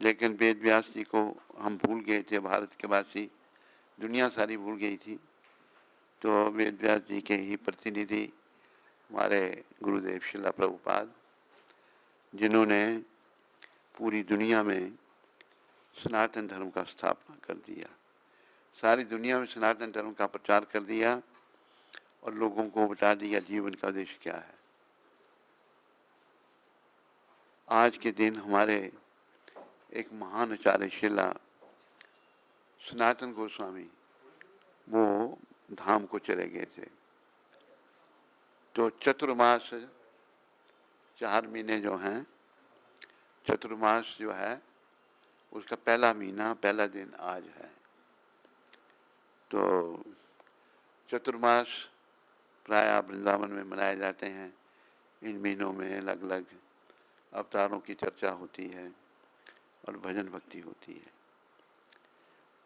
लेकिन वेद व्यास जी को हम भूल गए थे, भारत के वासी, दुनिया सारी भूल गई थी। तो वेद व्यास जी के ही प्रतिनिधि हमारे गुरुदेव शिला प्रभुपाद, जिन्होंने पूरी दुनिया में सनातन धर्म का स्थापना कर दिया, सारी दुनिया में सनातन धर्म का प्रचार कर दिया और लोगों को बता दिया जीवन का उद्देश्य क्या है। आज के दिन हमारे एक महान आचार्य शिला सनातन गोस्वामी वो धाम को चले गए थे। तो चतुर्मास 4 महीने जो हैं, चतुर्मास जो है उसका पहला महीना, पहला दिन आज है। तो चतुर्मास प्रायः वृंदावन में मनाए जाते हैं। इन महीनों में अलग अलग अवतारों की चर्चा होती है और भजन भक्ति होती है।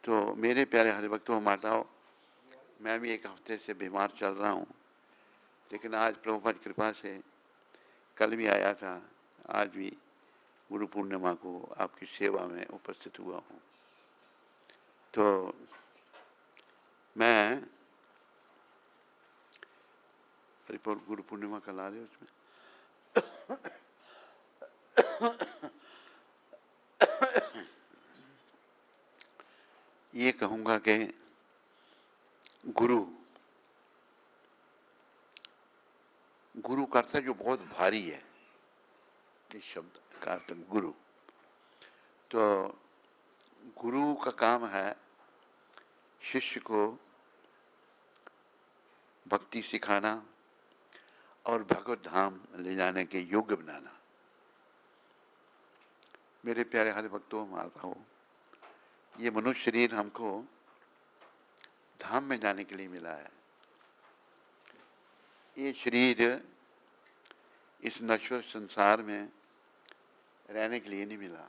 तो मेरे प्यारे हरिभक्तों माताओं, मैं भी एक हफ्ते से बीमार चल रहा हूँ, लेकिन आज प्रभुपाद कृपा से कल भी आया था, आज भी गुरु पूर्णिमा को आपकी सेवा में उपस्थित हुआ हूँ। तो मैं रिपोर्ट गुरु पूर्णिमा कल आ रही है, उसमें ये कहूँगा कि गुरु का अर्थ जो बहुत भारी है, इस शब्द का अर्थ गुरु। तो गुरु का काम है शिष्य को भक्ति सिखाना और भगवत धाम ले जाने के योग्य बनाना। मेरे प्यारे हरि भक्तों माताओं, ये मनुष्य शरीर हमको धाम में जाने के लिए मिला है। ये शरीर इस नश्वर संसार में रहने के लिए नहीं मिला।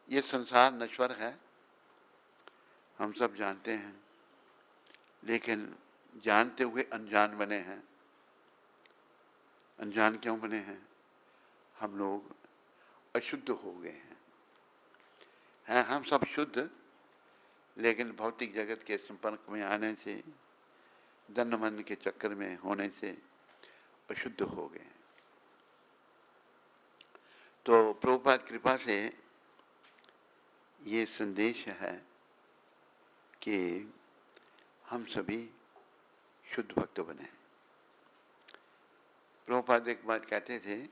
ये संसार नश्वर है, हम सब जानते हैं, लेकिन जानते हुए अनजान बने हैं। अनजान क्यों बने हैं? हम लोग अशुद्ध हो गए हैं हम सब शुद्ध, लेकिन भौतिक जगत के संपर्क में आने से, धन मन के चक्कर में होने से अशुद्ध हो गए हैं। तो प्रभुपाद कृपा से ये संदेश है कि हम सभी शुद्ध भक्त बने। प्रभुपाद एक बात कहते थे,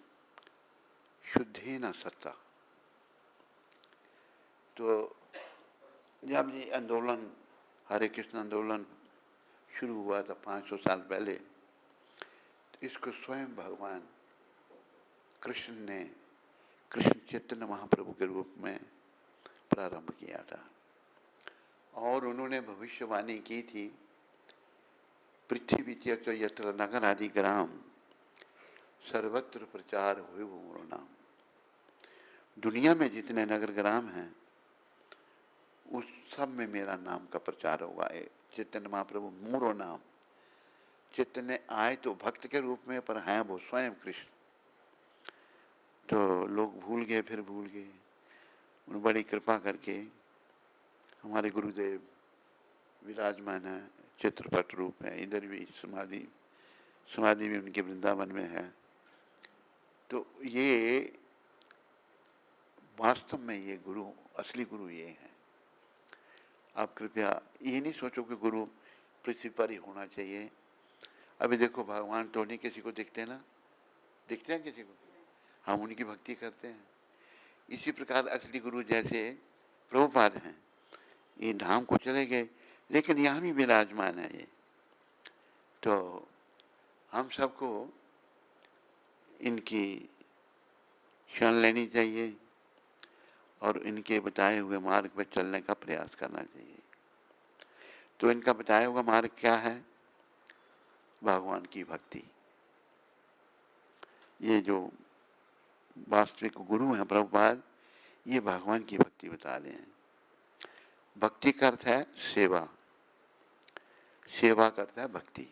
शुद्धि न सत्ता। तो जब ये आंदोलन, हरे कृष्ण आंदोलन शुरू हुआ था 500 साल पहले, तो इसको स्वयं भगवान कृष्ण ने कृष्ण चैतन्य महाप्रभु के रूप में प्रारंभ किया था। और उन्होंने भविष्यवाणी की थी, पृथ्वी त्यक्त यत्र नगर आदि ग्राम सर्वत्र प्रचार हुए मोरो नाम। दुनिया में जितने नगर ग्राम हैं उस सब में मेरा नाम का प्रचार होगा। चैतन्य महाप्रभु मोरो नाम। चैतन्य आए तो भक्त के रूप में, पर हैं वो स्वयं कृष्ण। तो लोग भूल गए, फिर भूल गए। उन बड़ी कृपा करके हमारे गुरुदेव विराजमान है, चित्रपट रूप है, इधर भी समाधि भी उनके वृंदावन में है। तो ये वास्तव में ये गुरु, असली गुरु ये हैं। आप कृपया ये नहीं सोचो कि गुरु पृथ्वी पर ही होना चाहिए। अभी देखो, भगवान तो नहीं किसी को दिखते ना, दिखते हैं किसी को, हम उनकी भक्ति करते हैं। इसी प्रकार असली गुरु जैसे प्रभुपाद हैं, ये धाम को चले गए, लेकिन यहाँ भी विराजमान है ये। तो हम सबको इनकी शरण लेनी चाहिए और इनके बताए हुए मार्ग पर चलने का प्रयास करना चाहिए। तो इनका बताया हुआ मार्ग क्या है? भगवान की भक्ति। ये जो वास्तविक गुरु हैं प्रभुपाद, ये भगवान की भक्ति बता रहे हैं। भक्ति का अर्थ है सेवा, सेवा का अर्थ है भक्ति।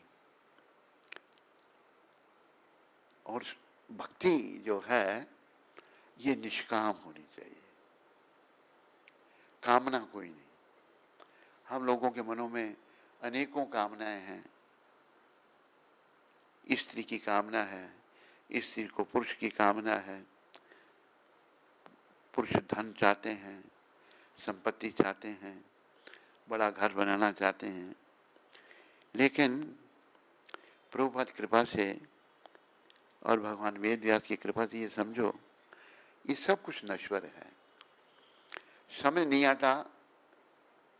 और भक्ति जो है ये निष्काम होनी चाहिए, कामना कोई नहीं। हम लोगों के मनों में अनेकों कामनाएं हैं। स्त्री की कामना है, स्त्री को पुरुष की कामना है, पुरुष धन चाहते हैं, संपत्ति चाहते हैं, बड़ा घर बनाना चाहते हैं। लेकिन प्रभुपाद कृपा से और भगवान वेद व्यास की कृपा से ये समझो, ये सब कुछ नश्वर है। समझ नहीं आता,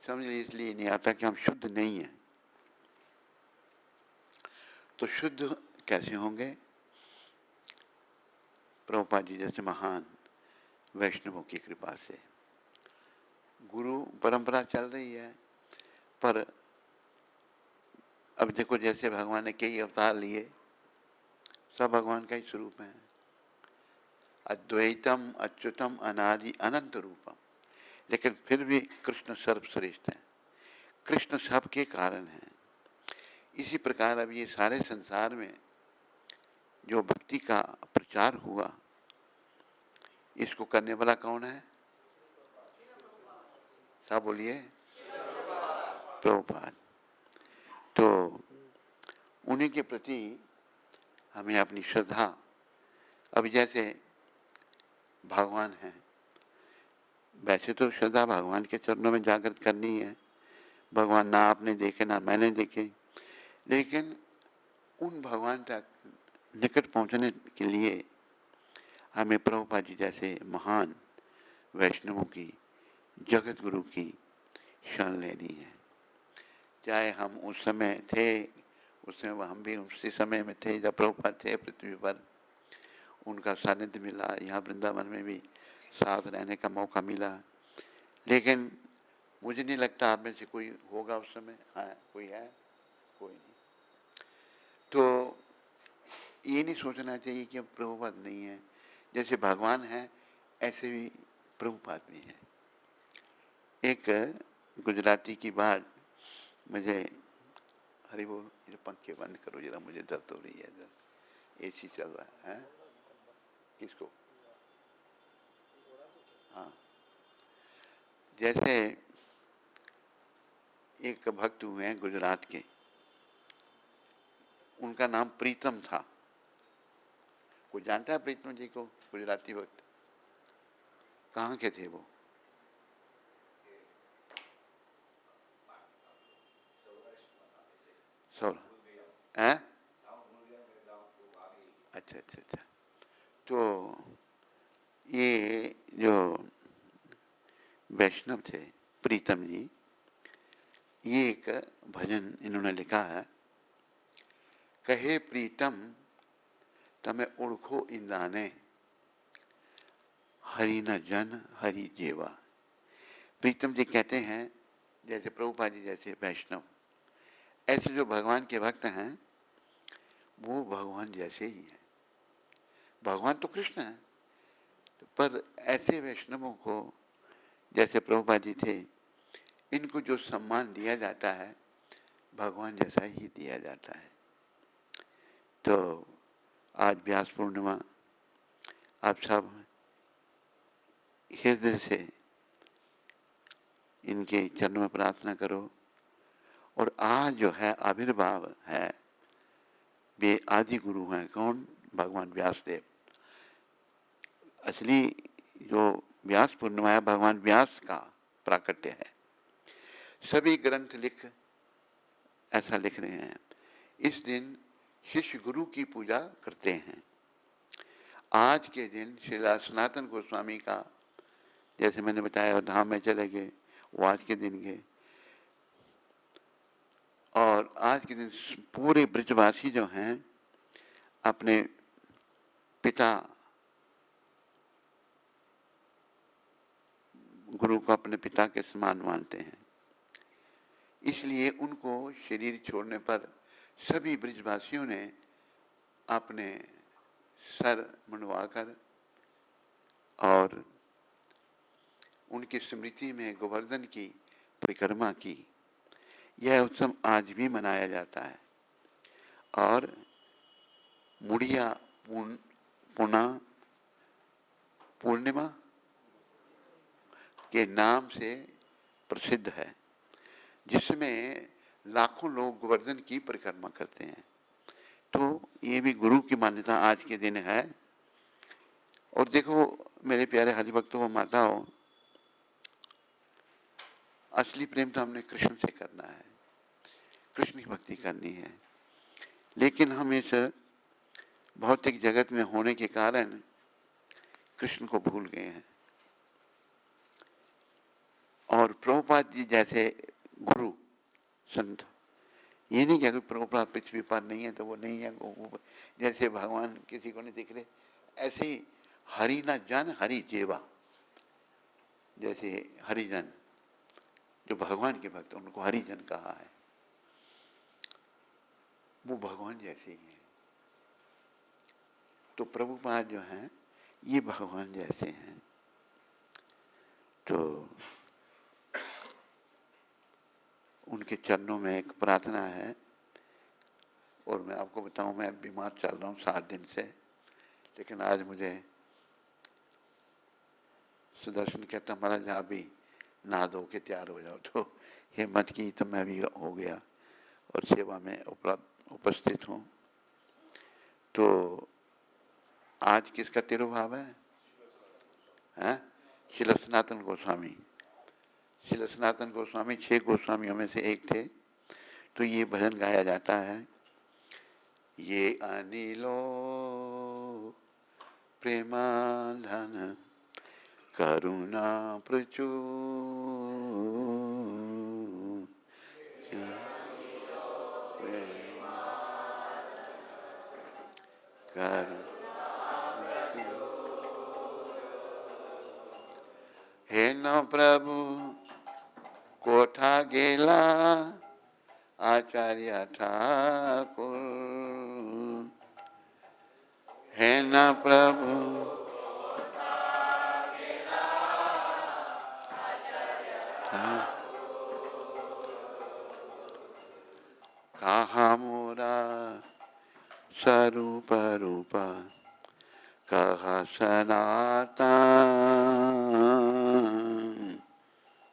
समझ इसलिए नहीं आता कि हम शुद्ध नहीं हैं। तो शुद्ध कैसे होंगे? प्रभुपाद जी जैसे महान वैष्णवों की कृपा से। गुरु परंपरा चल रही है, पर अब देखो जैसे भगवान ने कई अवतार लिए, सब भगवान का ही स्वरूप है। अद्वैतम अच्युतम अनादि अनंत रूपम, लेकिन फिर भी कृष्ण सर्वश्रेष्ठ है। कृष्ण सबके कारण है। इसी प्रकार अब ये सारे संसार में जो भक्ति का प्रचार हुआ, इसको करने वाला कौन है? सब बोलिए, प्रभुपाद। तो उन्हीं के प्रति हमें अपनी श्रद्धा, अब जैसे भगवान है, वैसे तो श्रद्धा भगवान के चरणों में जागृत करनी है। भगवान ना आपने देखे ना मैंने देखे, लेकिन उन भगवान तक निकट पहुंचने के लिए हमें प्रभुपाद जी जैसे महान वैष्णवों की, जगत गुरु की शरण लेनी है। चाहे हम उस समय थे, उस समय हम भी उसी समय में थे जब प्रभुपाद थे पृथ्वी पर, उनका सानिध्य मिला, यहाँ वृंदावन में भी साथ रहने का मौका मिला। लेकिन मुझे नहीं लगता आप में से कोई होगा उस समय। हाँ, कोई है? कोई नहीं। तो ये नहीं सोचना चाहिए कि अब प्रभुपाद नहीं है। जैसे भगवान है, ऐसे भी प्रभुपाद भी है। एक गुजराती की बात मुझे, हरि बोल, ये पंखे बंद करो जरा, मुझे दर्द हो रही है, जरा एसी चल रहा है। किसको? हाँ, जैसे एक भक्त हुए हैं गुजरात के, उनका नाम प्रीतम था। कोई जानता है प्रीतम जी को? गुजराती भक्त। कहाँ के थे वो? हैं? अच्छा अच्छा अच्छा। तो ये जो वैष्णव थे प्रीतम जी, ये एक भजन इन्होंने लिखा है, कहे प्रीतम तमें ओळखो इंदाने, हरि न जन हरि जेवा। प्रीतम जी कहते हैं जैसे प्रभुपाद जी जैसे वैष्णव, ऐसे जो भगवान के भक्त हैं वो भगवान जैसे ही हैं। भगवान तो कृष्ण है, पर ऐसे वैष्णवों को जैसे प्रभुपाद जी थे, इनको जो सम्मान दिया जाता है भगवान जैसा ही दिया जाता है। तो आज व्यास पूर्णिमा, आप सब हृदय से इनके चरणों में प्रार्थना करो। और आज जो है आविर्भाव है, वे आदि गुरु हैं। कौन? भगवान व्यासदेव। असली जो व्यास पूर्णिमा है, भगवान व्यास का प्राकट्य है। सभी ग्रंथ लिख ऐसा लिख रहे हैं, इस दिन शिष्य गुरु की पूजा करते हैं। आज के दिन श्री सनातन गोस्वामी का, जैसे मैंने बताया, धाम में चले गए, वो आज के दिन गए। और आज के दिन पूरे ब्रजवासी जो हैं अपने पिता गुरु को अपने पिता के समान मानते हैं, इसलिए उनको शरीर छोड़ने पर सभी ब्रजवासियों ने अपने सर मुंडवाकर और उनकी स्मृति में गोवर्धन की परिक्रमा की। यह उत्सव आज भी मनाया जाता है। और मुड़िया पूर्णिमा के नाम से प्रसिद्ध है, जिसमें लाखों लोग गोवर्धन की परिक्रमा करते हैं। तो ये भी गुरु की मान्यता आज के दिन है। और देखो मेरे प्यारे हरिभक्तों व माताओं, असली प्रेम तो हमने कृष्ण से करना है, कृष्ण की भक्ति करनी है। लेकिन हम इस भौतिक जगत में होने के कारण कृष्ण को भूल गए हैं। और प्रभुपाद जी जैसे गुरु संत, ये नहीं क्या प्रभुपाद पृथ्वी पर नहीं है तो वो नहीं है, वो जैसे भगवान किसी को नहीं दिख रहे, ऐसे ही हरि न जन हरि जेवा, जैसे हरिजन जो भगवान के भक्त उनको हरिजन कहा है, वो भगवान जैसे ही हैं। तो प्रभुपाद जो हैं ये भगवान जैसे हैं। तो उनके चरणों में एक प्रार्थना है। और मैं आपको बताऊं, मैं बीमार चल रहा हूँ 7 दिन से, लेकिन आज मुझे सुदर्शन कहता महाराज आप भी नहा धो के तैयार हो जाओ। तो हिम्मत की तो मैं भी हो गया और सेवा में उपस्थित हूँ। तो आज किसका तिरुभाव है? श्रील सनातन गोस्वामी। श्रील सनातन गोस्वामी 6 गोस्वामियों में से एक थे। तो ये भजन गाया जाता है, ये अनिलो प्रेमाधन करुणा प्रचुर हे न प्रभु कोठा गेला आचार्य ठाकुर, हे न प्रभु कहा मोरा स्वरूप रूपा, कहा सनातन,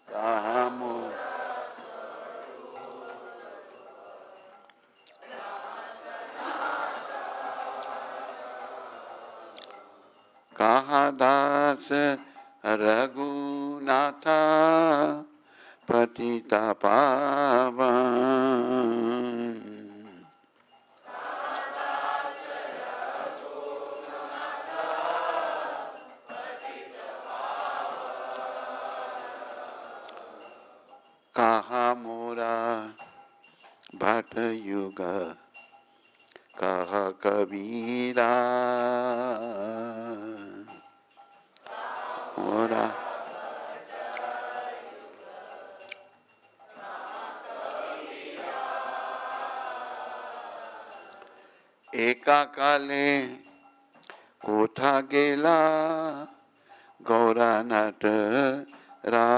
कहा मोरा कहा दास रघुनाथा पतिता पावन, कहा मोरा भट युग, कहा कबीरा मोरा एका काले कोठा गेला गौरा नट रा,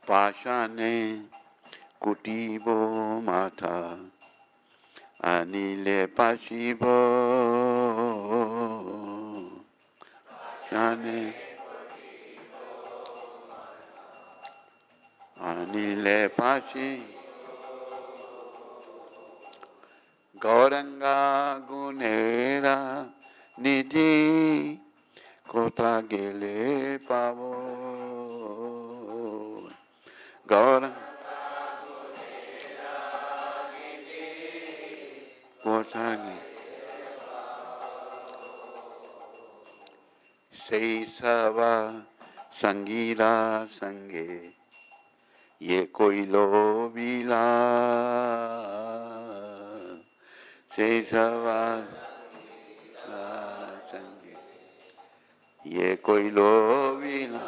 पाषाणे कुटीबो माथा अनिले पाशिबो, पाषाणे अनिले पाशी, गौरंगा गुनेरा निधि कोथा गेले पावो, गौरंगा कोथा सही सवा संगीरा संगे, ये कोई लोभीला, से सवा संगे ये कोई लोभीला,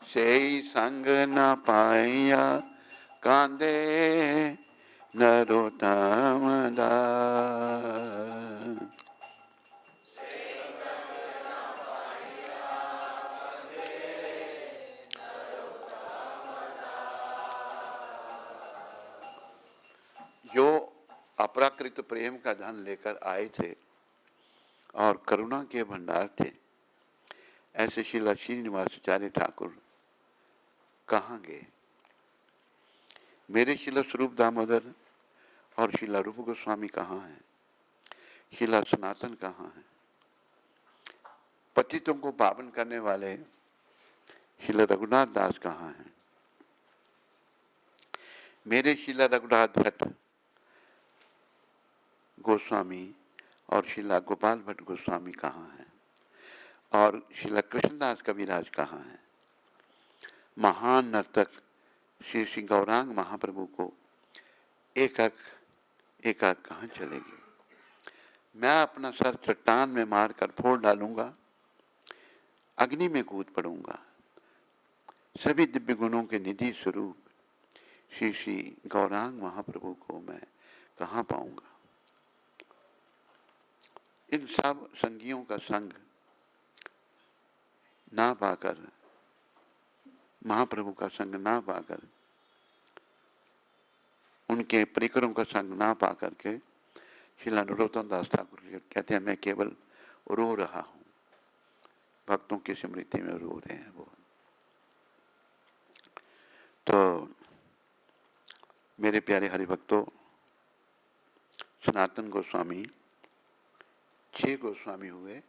से संग न पाया कांदे नरोत्तम दास, अपराकृत प्रेम का धन लेकर आए थे और करुणा के भंडार थे, ऐसे श्रीला श्रीनिवासाचार्य ठाकुर कहाँ गए? मेरे श्रीला स्वरूप दामोदर और श्रीला रूप गोस्वामी कहाँ हैं? श्रीला सनातन कहाँ हैं? पतितों को पावन करने वाले श्रीला रघुनाथ दास कहाँ हैं? मेरे श्रीला रघुनाथ भट्ट गोस्वामी और श्रीला गोपाल भट्ट गोस्वामी कहाँ हैं? और श्रीला कृष्णदास कविराज कहाँ हैं? महान नर्तक श्री श्री गौरांग महाप्रभु को एकाक कहाँ चले गए? मैं अपना सर चट्टान में मारकर फोड़ डालूंगा, अग्नि में कूद पड़ूंगा। सभी दिव्य गुणों के निधि स्वरूप श्री श्री गौरांग महाप्रभु को मैं कहाँ पाऊंगा? इन सब संगियों का संग ना पाकर, महाप्रभु का संग ना पाकर, उनके परिकरों का संग ना पाकर के श्रीला नरोत्तम दास ठाकुर कहते हैं मैं केवल रो रहा हूं, भक्तों की स्मृति में रो रहे हैं वो। तो मेरे प्यारे हरिभक्तों, सनातन गोस्वामी 6 गोस्वामी हुए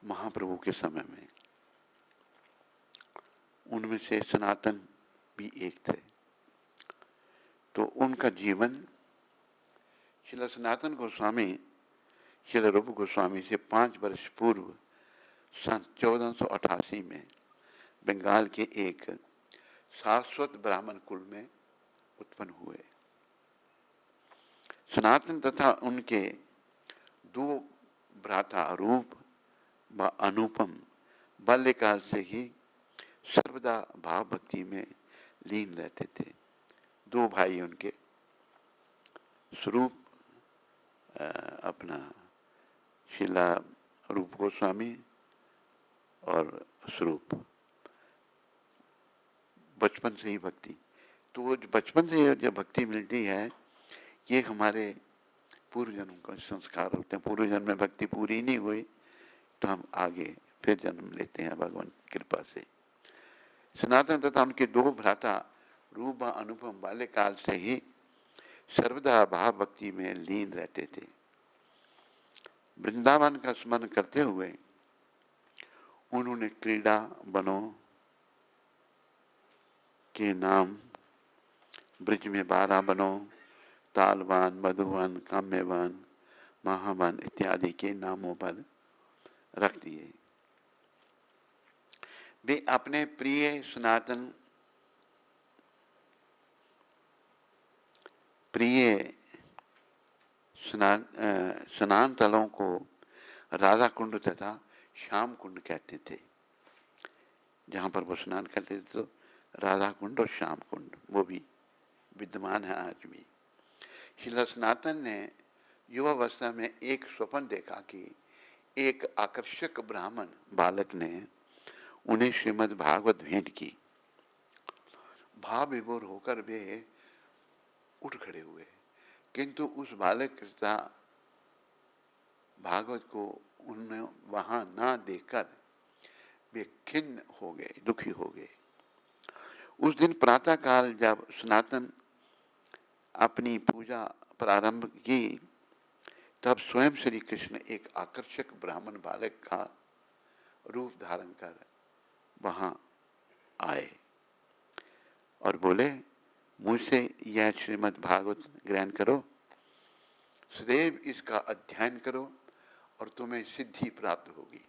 महाप्रभु के समय में, उनमें से सनातन भी एक थे। तो उनका जीवन श्रीला सनातन गोस्वामी श्रीला रूप गोस्वामी से 5 वर्ष पूर्व सन 1488 में बंगाल के एक सारस्वत ब्राह्मण कुल में उत्पन्न हुए। सनातन तथा उनके 2 भ्राता रूप व अनुपम बाल्यकाल से ही सर्वदा भाव भक्ति में लीन रहते थे। 2 भाई उनके, स्वरूप अपना श्रीला रूप गोस्वामी और स्वरूप, बचपन से ही भक्ति। तो वो बचपन से जो भक्ति मिलती है ये हमारे पूर्व जन्म का संस्कार होते हैं। पूर्व जन्म में भक्ति पूरी नहीं हुई तो हम आगे फिर जन्म लेते हैं भगवान की कृपा से। सनातन तथा उनके 2 भ्राता रूप व अनुपम वाले काल से ही सर्वदा भाव भक्ति में लीन रहते थे। वृंदावन का स्मरण करते हुए उन्होंने क्रीड़ा बनों के नाम ब्रिज में 12 बनों, तालवान, मधुवन, काम्यवान, महावन इत्यादि के नामों पर रख दिए। वे अपने प्रिय स्नान तलों को राधा कुंड तथा श्याम कुंड कहते थे। जहाँ पर वो स्नान करते थे तो राधा कुंड और श्याम कुंड वो भी विद्यमान है आज भी। श्रीला सनातन ने युवावस्था में एक स्वप्न देखा कि एक आकर्षक ब्राह्मण बालक ने उन्हें श्रीमद् भागवत भेंट की। भाव विभोर होकर वे उठ खड़े हुए, किंतु उस बालक का भागवत को उन्हें वहां ना देखकर वे खिन्न हो गए, दुखी हो गए। उस दिन प्रातः काल जब सनातन अपनी पूजा प्रारंभ की तब स्वयं श्री कृष्ण एक आकर्षक ब्राह्मण बालक का रूप धारण कर वहां आए और बोले, मुझसे यह श्रीमद् भागवत ग्रहण करो, सदैव इसका अध्ययन करो और तुम्हें सिद्धि प्राप्त होगी।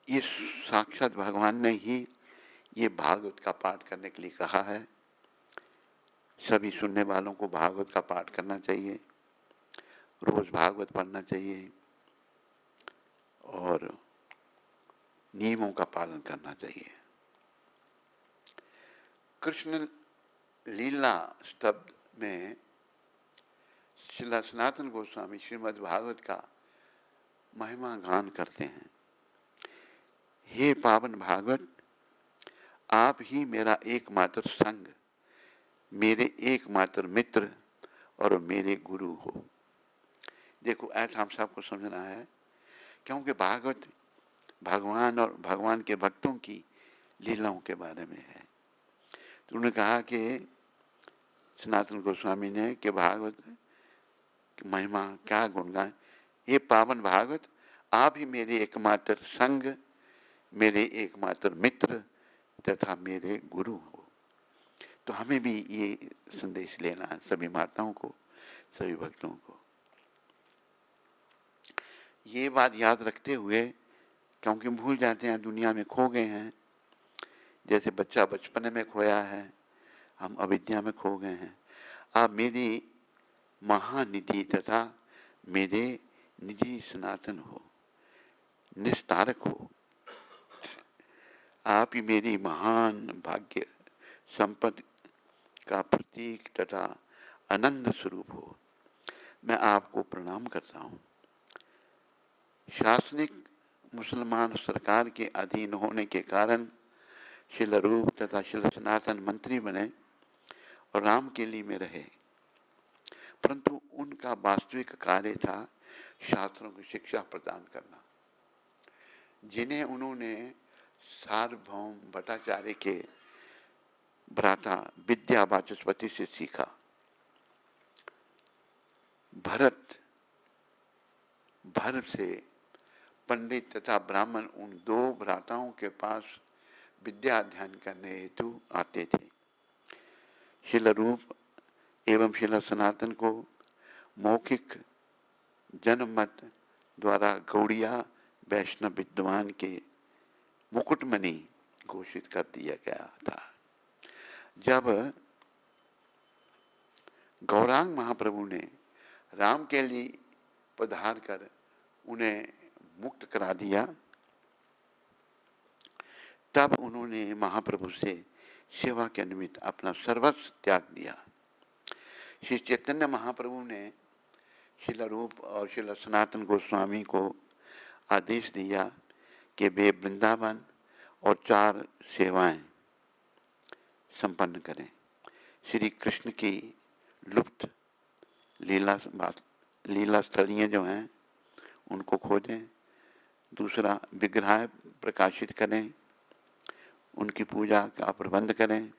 ये साक्षात भगवान ने ही ये भागवत का पाठ करने के लिए कहा है। सभी सुनने वालों को भागवत का पाठ करना चाहिए, रोज भागवत पढ़ना चाहिए और नियमों का पालन करना चाहिए। कृष्ण लीला स्तब्ध में श्रीला सनातन गोस्वामी श्रीमद् भागवत का महिमा गान करते हैं। हे पावन भागवत, आप ही मेरा एकमात्र संग, मेरे एकमात्र मित्र और मेरे गुरु हो। देखो ऐसा हम सबको समझना है, क्योंकि भागवत भगवान और भगवान के भक्तों की लीलाओं के बारे में है। तो उन्होंने कहा कि सनातन गोस्वामी ने कि भागवत की महिमा क्या गुणगान, ये पावन भागवत आप ही मेरे एकमात्र संग, मेरे एकमात्र मित्र तथा मेरे गुरु हो। तो हमें भी ये संदेश लेना है, सभी माताओं को, सभी भक्तों को। ये बात याद रखते हुए, क्योंकि भूल जाते हैं, दुनिया में खो गए हैं, जैसे बच्चा बचपन में खोया है, हम अविद्या में खो गए हैं। आप मेरी महानिधि तथा मेरे निधि सनातन हो, निस्तारक हो। आप ही मेरी महान भाग्य संपत्ति का प्रतीक तथा आनंद स्वरूप हो। मैं आपको प्रणाम करता हूँ। शासनिक मुसलमान सरकार के अधीन होने के कारण शिल रूप तथा शिल सनातन मंत्री बने और राम के लिए में रहे, परंतु उनका वास्तविक कार्य था शास्त्रों की शिक्षा प्रदान करना, जिन्हें उन्होंने सार्वभौम भट्टाचार्य के भ्राता विद्या वाचस्पति से सीखा। भरत से पंडित तथा ब्राह्मण उन दो भ्राताओं के पास विद्या अध्ययन करने हेतु आते थे। शिल रूप एवं शिल सनातन को मौखिक जनमत द्वारा गौड़िया वैष्णव विद्वान के मुकुटमणि घोषित कर दिया गया था। जब गौरांग महाप्रभु ने राम के लिए पधार कर उन्हें मुक्त करा दिया, तब उन्होंने महाप्रभु से सेवा के निमित्त अपना सर्वस्व त्याग दिया। श्री चैतन्य महाप्रभु ने शिल रूप और शिल सनातन गोस्वामी को आदेश दिया कि वे वृंदावन और 4 सेवाएं संपन्न करें। श्री कृष्ण की लुप्त लीला स्थलियाँ जो हैं उनको खोजें। दूसरा, विग्रह प्रकाशित करें, उनकी पूजा का प्रबंध करें।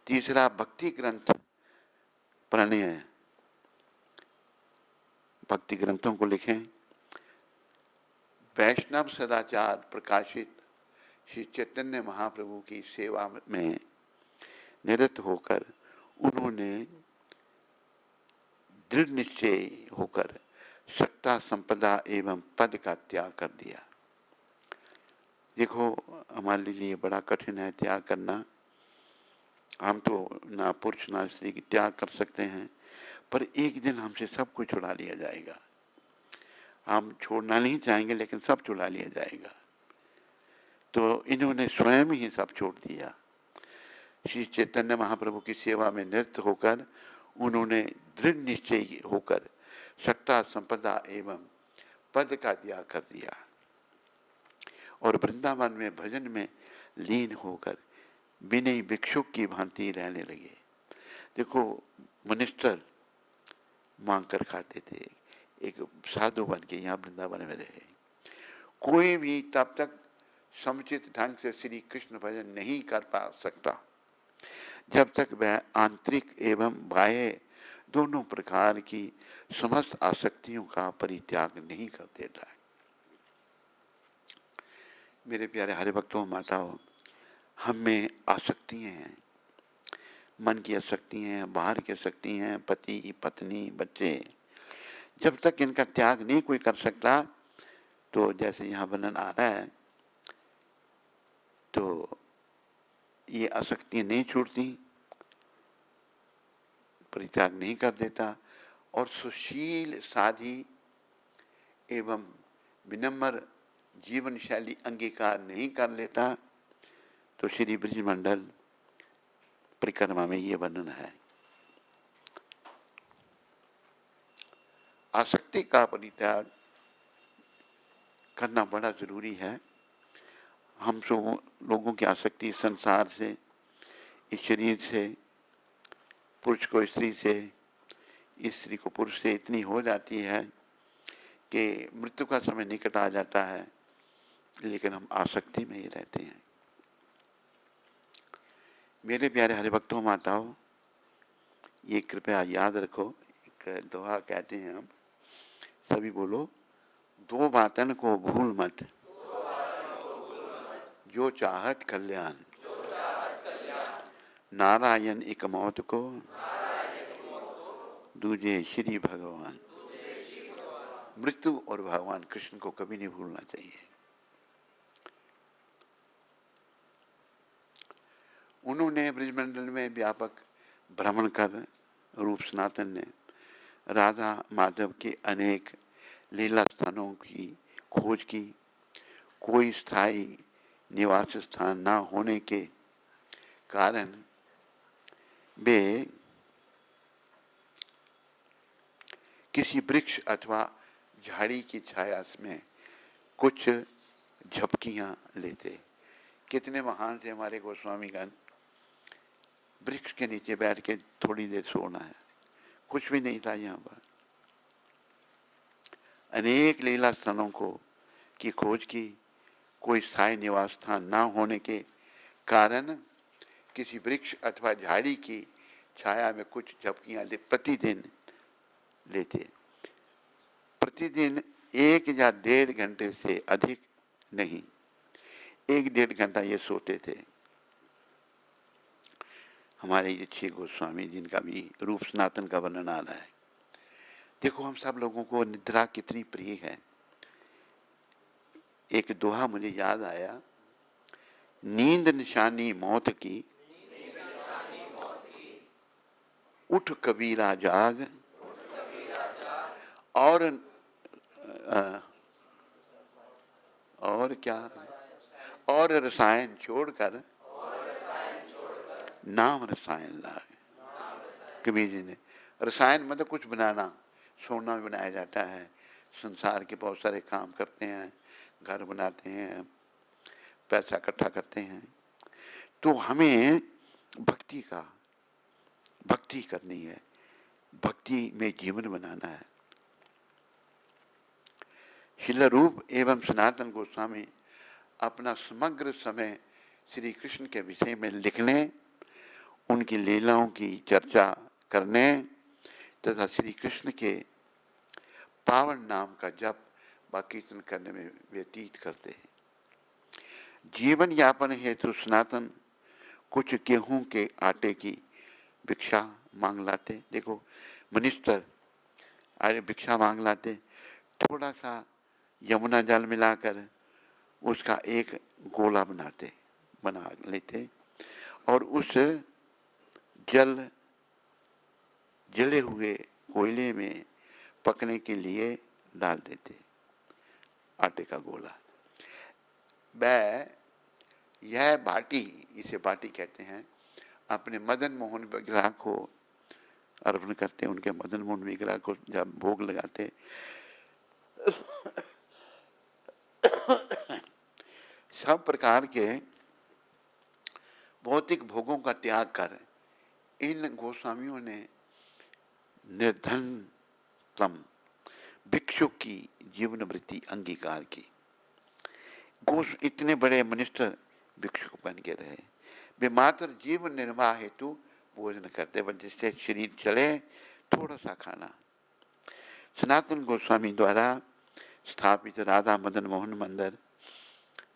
तीसरा, भक्ति ग्रंथ प्रणय, भक्ति ग्रंथों को लिखें। वैष्णव सदाचार प्रकाशित श्री चैतन्य महाप्रभु की सेवा में निरत होकर उन्होंने दृढ़ निश्चय होकर सत्ता, संपदा एवं पद का त्याग कर दिया। देखो, हमारे लिए बड़ा कठिन है त्याग करना। हम तो ना पुरुष ना स्त्री की त्याग कर सकते हैं, पर एक दिन हमसे सब कुछ छुड़ा लिया जाएगा। हम छोड़ना नहीं चाहेंगे, लेकिन सब छुड़ा लिया जाएगा। तो इन्होंने स्वयं ही सब छोड़ दिया। श्री चैतन्य महाप्रभु की सेवा में निरत होकर उन्होंने दृढ़ निश्चय होकर सत्ता, संपदा एवं पद का त्याग कर दिया और वृंदावन में भजन में लीन होकर विनयी भिक्षुक की भांति रहने लगे। देखो, मनिस्टर मांग कर खाते थे, एक साधु बन के यहाँ वृंदावन में रहे। कोई भी तब तक समुचित ढंग से श्री कृष्ण भजन नहीं कर पा सकता जब तक वह आंतरिक एवं बाह्य दोनों प्रकार की समस्त आसक्तियों का परित्याग नहीं कर देता है। मेरे प्यारे हरि भक्तों, माताओं, हम में आसक्तियाँ हैं, मन की आसक्तियाँ हैं, बाहर की आसक्तियाँ हैं, पति पत्नी बच्चे। जब तक इनका त्याग नहीं कोई कर सकता, तो जैसे यहाँ वर्णन आ रहा है, तो ये आसक्तियाँ नहीं छूटती, परित्याग नहीं कर देता और सुशील, साधी एवं विनम्र जीवन शैली अंगीकार नहीं कर लेता, तो श्री ब्रजमंडल परिक्रमा में ये वर्णन है। आसक्ति का परित्याग करना बड़ा जरूरी है। हम सब लोगों की आसक्ति संसार से, इस शरीर से, पुरुष को स्त्री से, स्त्री को पुरुष से इतनी हो जाती है कि मृत्यु का समय निकट आ जाता है, लेकिन हम आसक्ति में ही रहते हैं। मेरे प्यारे हरिभक्तों माताओं, ये कृपया याद रखो, एक दोहा कहते हैं हम, सभी बोलो, दो बातन को भूल मत, जो चाहत कल्याण, नारायण एक मौत को, दूजे श्री भगवान। मृत्यु और भगवान कृष्ण को कभी नहीं भूलना चाहिए। उन्होंने ब्रजमंडल में व्यापक भ्रमण कर रूप सनातन ने राधा माधव के अनेक लीला स्थानों की खोज की। कोई स्थायी निवास स्थान न होने के कारण वे किसी वृक्ष अथवा झाड़ी की छाया में कुछ झपकियां लेते। कितने महान थे हमारे गोस्वामीगण। वृक्ष के नीचे बैठ के थोड़ी देर सोना है, कुछ भी नहीं था यहाँ पर। अनेक लीला स्थानों की खोज की। कोई स्थायी निवास स्थान न होने के कारण किसी वृक्ष अथवा झाड़ी की छाया में कुछ झपकियां प्रतिदिन लेते। प्रतिदिन 1 या 1.5 घंटे से अधिक नहीं, 1-1.5 घंटा ये सोते थे। हमारे ये 6 गोस्वामी जिनका भी रूप सनातन का वर्णन आ रहा है। देखो हम सब लोगों को निद्रा कितनी प्रिय है। एक दोहा मुझे याद आया, नींद निशानी मौत की, उठ कबीरा जाग, और क्या, और रसायन छोड़कर नाम रसायन लाग। कबीर जी ने, रसायन मतलब कुछ बनाना, सोना भी बनाया जाता है, संसार के बहुत सारे काम करते हैं, घर बनाते हैं, पैसा इकट्ठा करते हैं। तो हमें भक्ति करनी है, भक्ति में जीवन बनाना है। श्रील रूप एवं सनातन गोस्वामी अपना समग्र समय श्री कृष्ण के विषय में लिखने, उनकी लीलाओं की चर्चा करने तथा श्री कृष्ण के पावन नाम का जप व कीर्तन करने में व्यतीत करते हैं। जीवन यापन हेतु सनातन कुछ गेहूं के आटे की भिक्षा मांग लाते। देखो मिनिस्टर अरे भिक्षा मांग लाते, थोड़ा सा यमुना जल मिलाकर उसका एक गोला बना लेते और उस जले हुए कोयले में पकने के लिए डाल देते आटे का गोला। यह बाटी, इसे बाटी कहते हैं, अपने मदन मोहन विग्रह को अर्पण करते। उनके मदन मोहन विग्रह को जब भोग लगाते सब प्रकार के भौतिक भोगों का त्याग कर इन गोस्वामियों ने निर्धनतम भिक्षु की जीवन वृत्ति अंगीकार की। इतने बड़े मिनिस्टर भिक्षु बन के रहे। वे मात्र जीवन निर्वाह हेतु भोजन करते, बस जिससे शरीर चले थोड़ा सा खाना। सनातन गोस्वामी द्वारा स्थापित राधा मदन मोहन मंदिर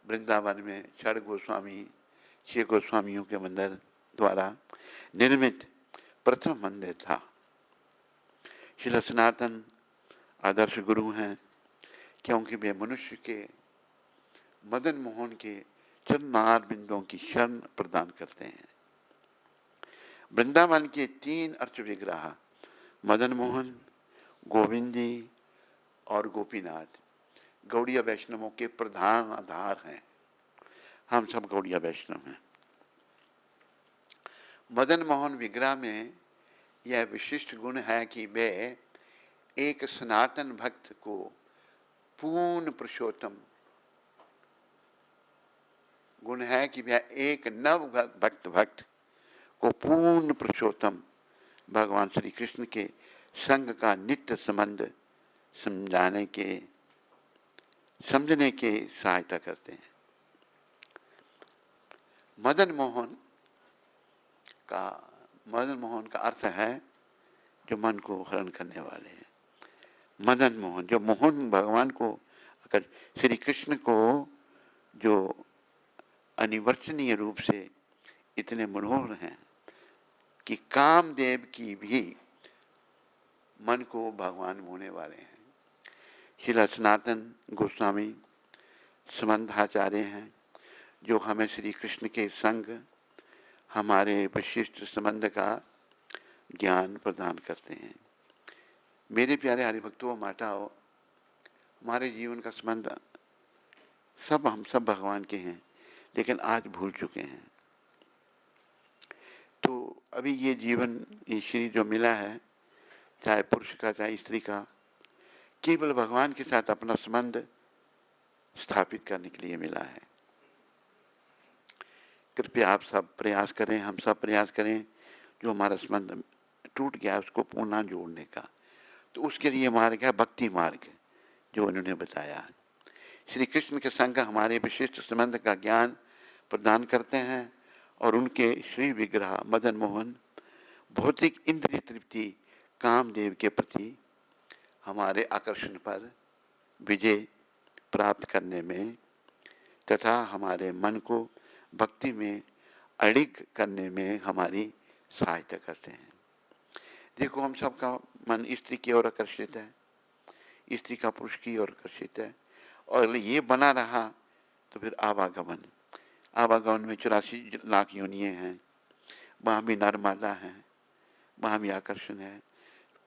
वृंदावन में 6 गोस्वामी 6 गोस्वामियों के मंदिर द्वारा निर्मित प्रथम मंदिर था। श्रील सनातन आदर्श गुरु हैं, क्योंकि वे मनुष्य के मदन मोहन के चरणार बिंदुओं की शरण प्रदान करते हैं। वृंदावन के 3 अर्च विग्रह मदन मोहन, गोविंद जी और गोपीनाथ गौड़िया वैष्णवों के प्रधान आधार हैं। हम सब गौड़िया वैष्णव हैं। मदन मोहन विग्रह में यह विशिष्ट गुण है कि वे एक सनातन भक्त को पूर्ण पुरुषोत्तम गुण है कि वह एक नव भक्त को पूर्ण पुरुषोत्तम भगवान श्री कृष्ण के संग का नित्य संबंध समझने के सहायता करते हैं। मदन मोहन का अर्थ है जो मन को हरण करने वाले हैं। मदन मोहन, जो मोहन भगवान को, अगर श्री कृष्ण को जो अनिवर्चनीय रूप से इतने मनोहर हैं कि कामदेव की भी मन को भगवान मोहने वाले हैं। श्रील सनातन गोस्वामी संबंधाचार्य हैं जो हमें श्री कृष्ण के संग हमारे विशिष्ट संबंध का ज्ञान प्रदान करते हैं। मेरे प्यारे हरिभक्तों, माताओं, हमारे जीवन का संबंध हम सब भगवान के हैं, लेकिन आज भूल चुके हैं। तो अभी ये जीवन, ये शरीर जो मिला है, चाहे पुरुष का चाहे स्त्री का, केवल भगवान के साथ अपना संबंध स्थापित करने के लिए मिला है। कृपया आप सब प्रयास करें, हम सब प्रयास करें, जो हमारा संबंध टूट गया उसको पुनः जोड़ने का। तो उसके लिए मार्ग है भक्ति मार्ग, जो उन्होंने बताया। श्री कृष्ण के संग हमारे विशिष्ट संबंध का ज्ञान प्रदान करते हैं और उनके श्री विग्रह मदन मोहन भौतिक इंद्रिय तृप्ति कामदेव के प्रति हमारे आकर्षण पर विजय प्राप्त करने में तथा हमारे मन को भक्ति में अड़िग करने में हमारी सहायता करते हैं। देखो, हम सबका मन स्त्री की ओर आकर्षित है, स्त्री का पुरुष की ओर आकर्षित है, और ये बना रहा तो फिर आवागमन में 84 लाख योनियाँ हैं, वहाँ भी नर मादा हैं, वहाँ भी आकर्षण है।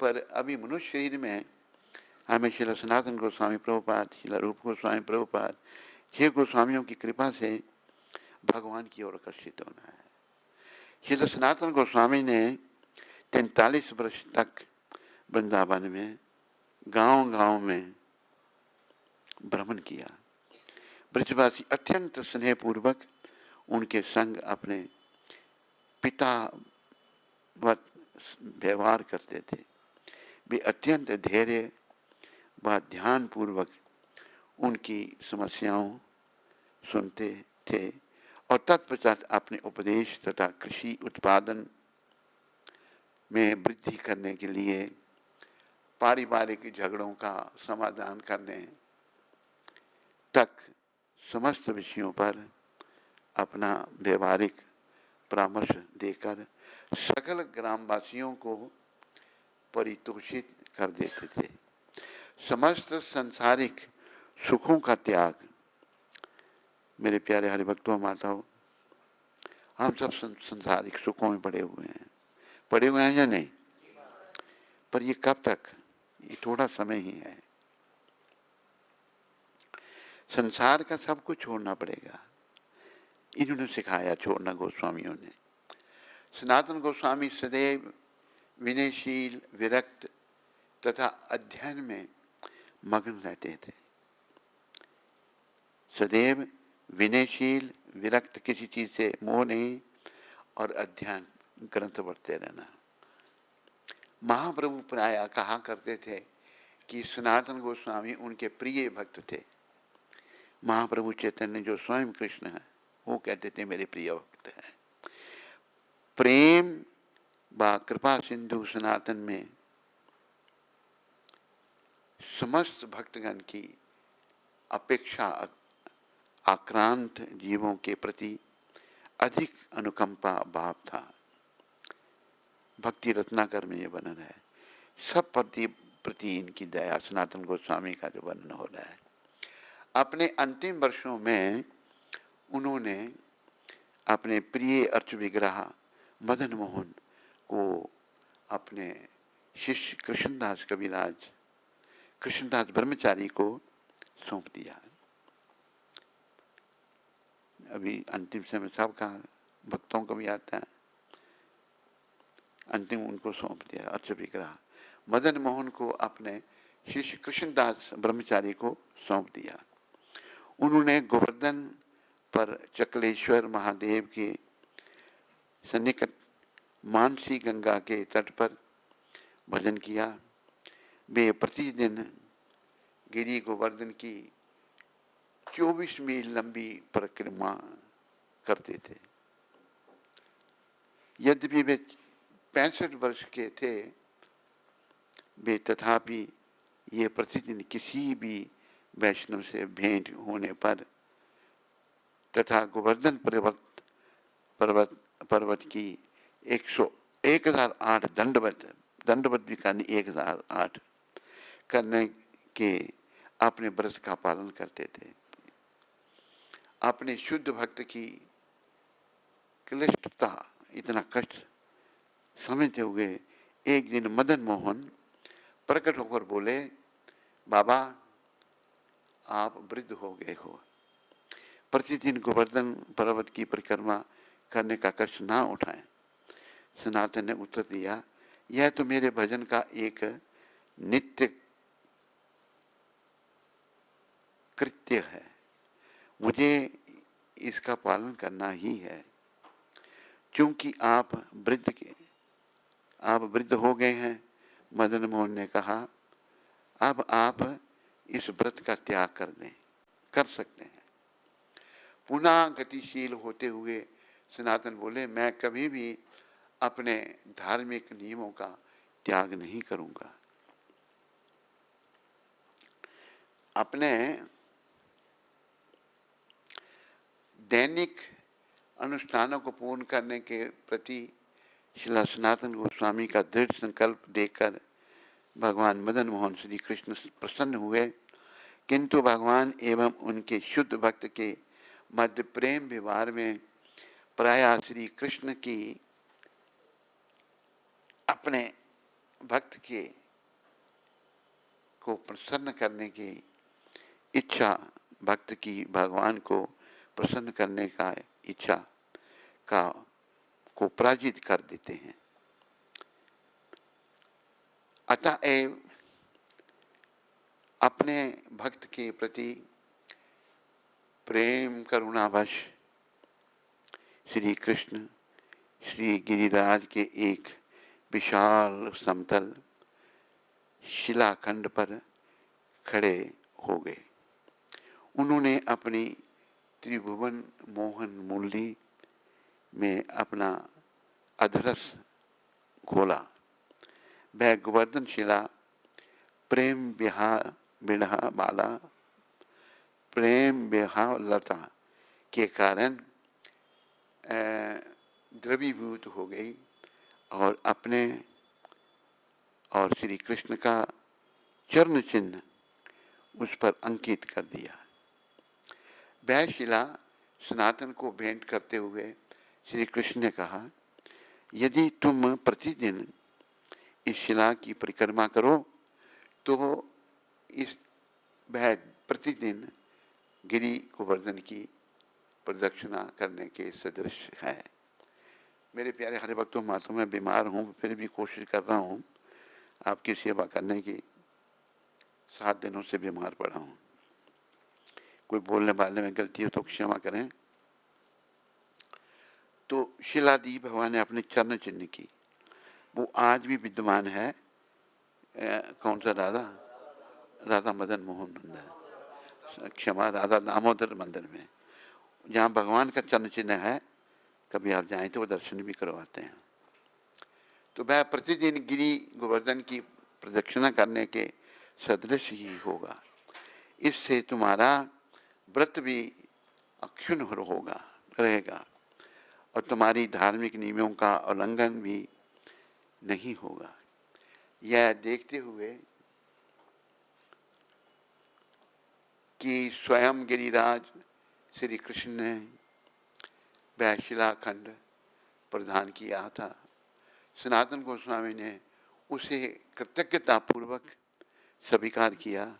पर अभी मनुष्य शरीर में हमें श्रील सनातन गोस्वामी प्रभुपाद, श्रील रूप गोस्वामी प्रभुपाद, 6 गोस्वामियों की कृपा से भगवान की ओर आकर्षित होना है। श्रील सनातन गोस्वामी ने 43 वर्ष तक वृंदावन में गांव-गांव में भ्रमण किया। ब्रजवासी अत्यंत स्नेहपूर्वक उनके संग अपने पिता वत व्यवहार करते थे। वे अत्यंत धैर्य व ध्यान पूर्वक उनकी समस्याओं सुनते थे और तत्पश्चात अपने उपदेश तथा कृषि उत्पादन में वृद्धि करने के लिए पारिवारिक झगड़ों का समाधान करने तक समस्त विषयों पर अपना व्यवहारिक परामर्श देकर सकल ग्रामवासियों को परितोषित कर देते थे। समस्त संसारिक सुखों का त्याग। मेरे प्यारे हरिभक्तों, माताओं, हम सब संसारिक सुखों में पड़े हुए हैं या नहीं? पर ये कब तक? ये थोड़ा समय ही है। संसार का सब कुछ छोड़ना पड़ेगा। इन्होंने सिखाया छोड़ना गोस्वामियों ने। सनातन गोस्वामी सदैव विनयशील, विरक्त तथा अध्ययन में मग्न रहते थे। सदैव विनयशील, विरक्त, किसी चीज से मोह नहीं, और अध्ययन, ग्रंथ पढ़ते रहना। महाप्रभु प्राय कहा करते थे कि सनातन गोस्वामी उनके प्रिय भक्त थे। महाप्रभु चैतन्य जो स्वयं कृष्ण है, वो कहते थे मेरे प्रिय भक्त है। प्रेम व कृपा सिंधु सनातन में समस्त भक्तगण की अपेक्षा आक्रांत जीवों के प्रति अधिक अनुकंपा भाव था। भक्ति रत्नाकर में ये वर्णन है। सब प्रति इनकी दया, सनातन गोस्वामी का जो वर्णन हो रहा है। अपने अंतिम वर्षों में उन्होंने अपने प्रिय अर्च विग्रह मदन मोहन को अपने शिष्य कृष्णदास कविराज, कृष्णदास ब्रह्मचारी को सौंप दिया। अभी अंतिम समय सबका भक्तों को भी आता है, अंतिम उनको सौंप दिया अर्च विग्रह। मदन मोहन को अपने शिष्य कृष्णदास ब्रह्मचारी को सौंप दिया। उन्होंने गोवर्धन पर चकलेश्वर महादेव के सन्निकट मानसी गंगा के तट पर भजन किया। वे प्रतिदिन गिरी गोवर्धन की 24 मील लंबी परिक्रमा करते थे। यद्यपि वे 65 वर्ष के थे, वे तथापि ये प्रतिदिन किसी भी वैष्णव से भेंट होने पर तथा गोवर्धन पर्वत की 1008 दंडवत भी करनी 1008 करने के अपने व्रत का पालन करते थे। अपने शुद्ध भक्त की क्लिष्टता, इतना कष्ट समझते हुए एक दिन मदन मोहन प्रकट होकर बोले, बाबा आप वृद्ध हो गए हो, प्रतिदिन गोवर्धन पर्वत की परिक्रमा करने का कष्ट ना उठाएं। सनातन ने उत्तर दिया, यह तो मेरे भजन का एक नित्य कृत्य है, मुझे इसका पालन करना ही है। क्योंकि आप वृद्ध हो गए हैं, मदन मोहन ने कहा, अब आप इस व्रत का त्याग कर सकते हैं। पुनः गतिशील होते हुए सनातन बोले, मैं कभी भी अपने धार्मिक नियमों का त्याग नहीं करूंगा। अपने दैनिक अनुष्ठानों को पूर्ण करने के प्रति श्रील सनातन गोस्वामी का दृढ़ संकल्प देखकर भगवान मदन मोहन श्री कृष्ण प्रसन्न हुए, किंतु भगवान एवं उनके शुद्ध भक्त के मध्य प्रेम व्यवहार में प्रायः श्री कृष्ण की अपने भक्त को प्रसन्न करने की इच्छा, भक्त की भगवान को प्रसन्न करने का इच्छा को पराजित कर देते हैं। अतएव अपने भक्त के प्रति प्रेम करुणावश श्री कृष्ण श्री गिरिराज के एक विशाल समतल शिलाखंड पर खड़े हो गए। उन्होंने अपनी त्रिभुवन मोहन मुरली में अपना अधरस घोला। वह गोवर्धन शिला प्रेम विह्वलता के कारण द्रवीभूत हो गई और अपने और श्री कृष्ण का चरण चिन्ह उस पर अंकित कर दिया। वह शिला सनातन को भेंट करते हुए श्री कृष्ण ने कहा, यदि तुम प्रतिदिन इस शिला की परिक्रमा करो तो वह प्रतिदिन गिरि गोवर्धन की प्रदक्षिणा करने के सदृश है। मेरे प्यारे हरि भक्तों, मातों, मैं बीमार हूँ, फिर भी कोशिश कर रहा हूँ आपकी सेवा करने की। 7 दिनों से बीमार पड़ा हूँ। कोई बोलने वाले में गलती हो तो क्षमा करें। तो शिलादी भगवान ने अपने चरण चिन्ह की, वो आज भी विद्यमान है। कौन सा राधा मदन मोहन मंदिर, क्षमा, राधा दामोदर मंदिर में, जहाँ भगवान का चरण चिन्ह है। कभी आप जाएं तो वो दर्शन भी करवाते हैं। तो वह प्रतिदिन गिरि गोवर्धन की प्रदक्षिणा करने के सदृश ही होगा। इससे तुम्हारा व्रत भी अक्षुण्ण रहेगा और तुम्हारी धार्मिक नियमों का उल्लंघन भी नहीं होगा। यह देखते हुए कि स्वयं गिरिराज श्री कृष्ण ने वह शिलाखंड प्रदान किया था, सनातन गोस्वामी ने उसे कृतज्ञतापूर्वक स्वीकार किया।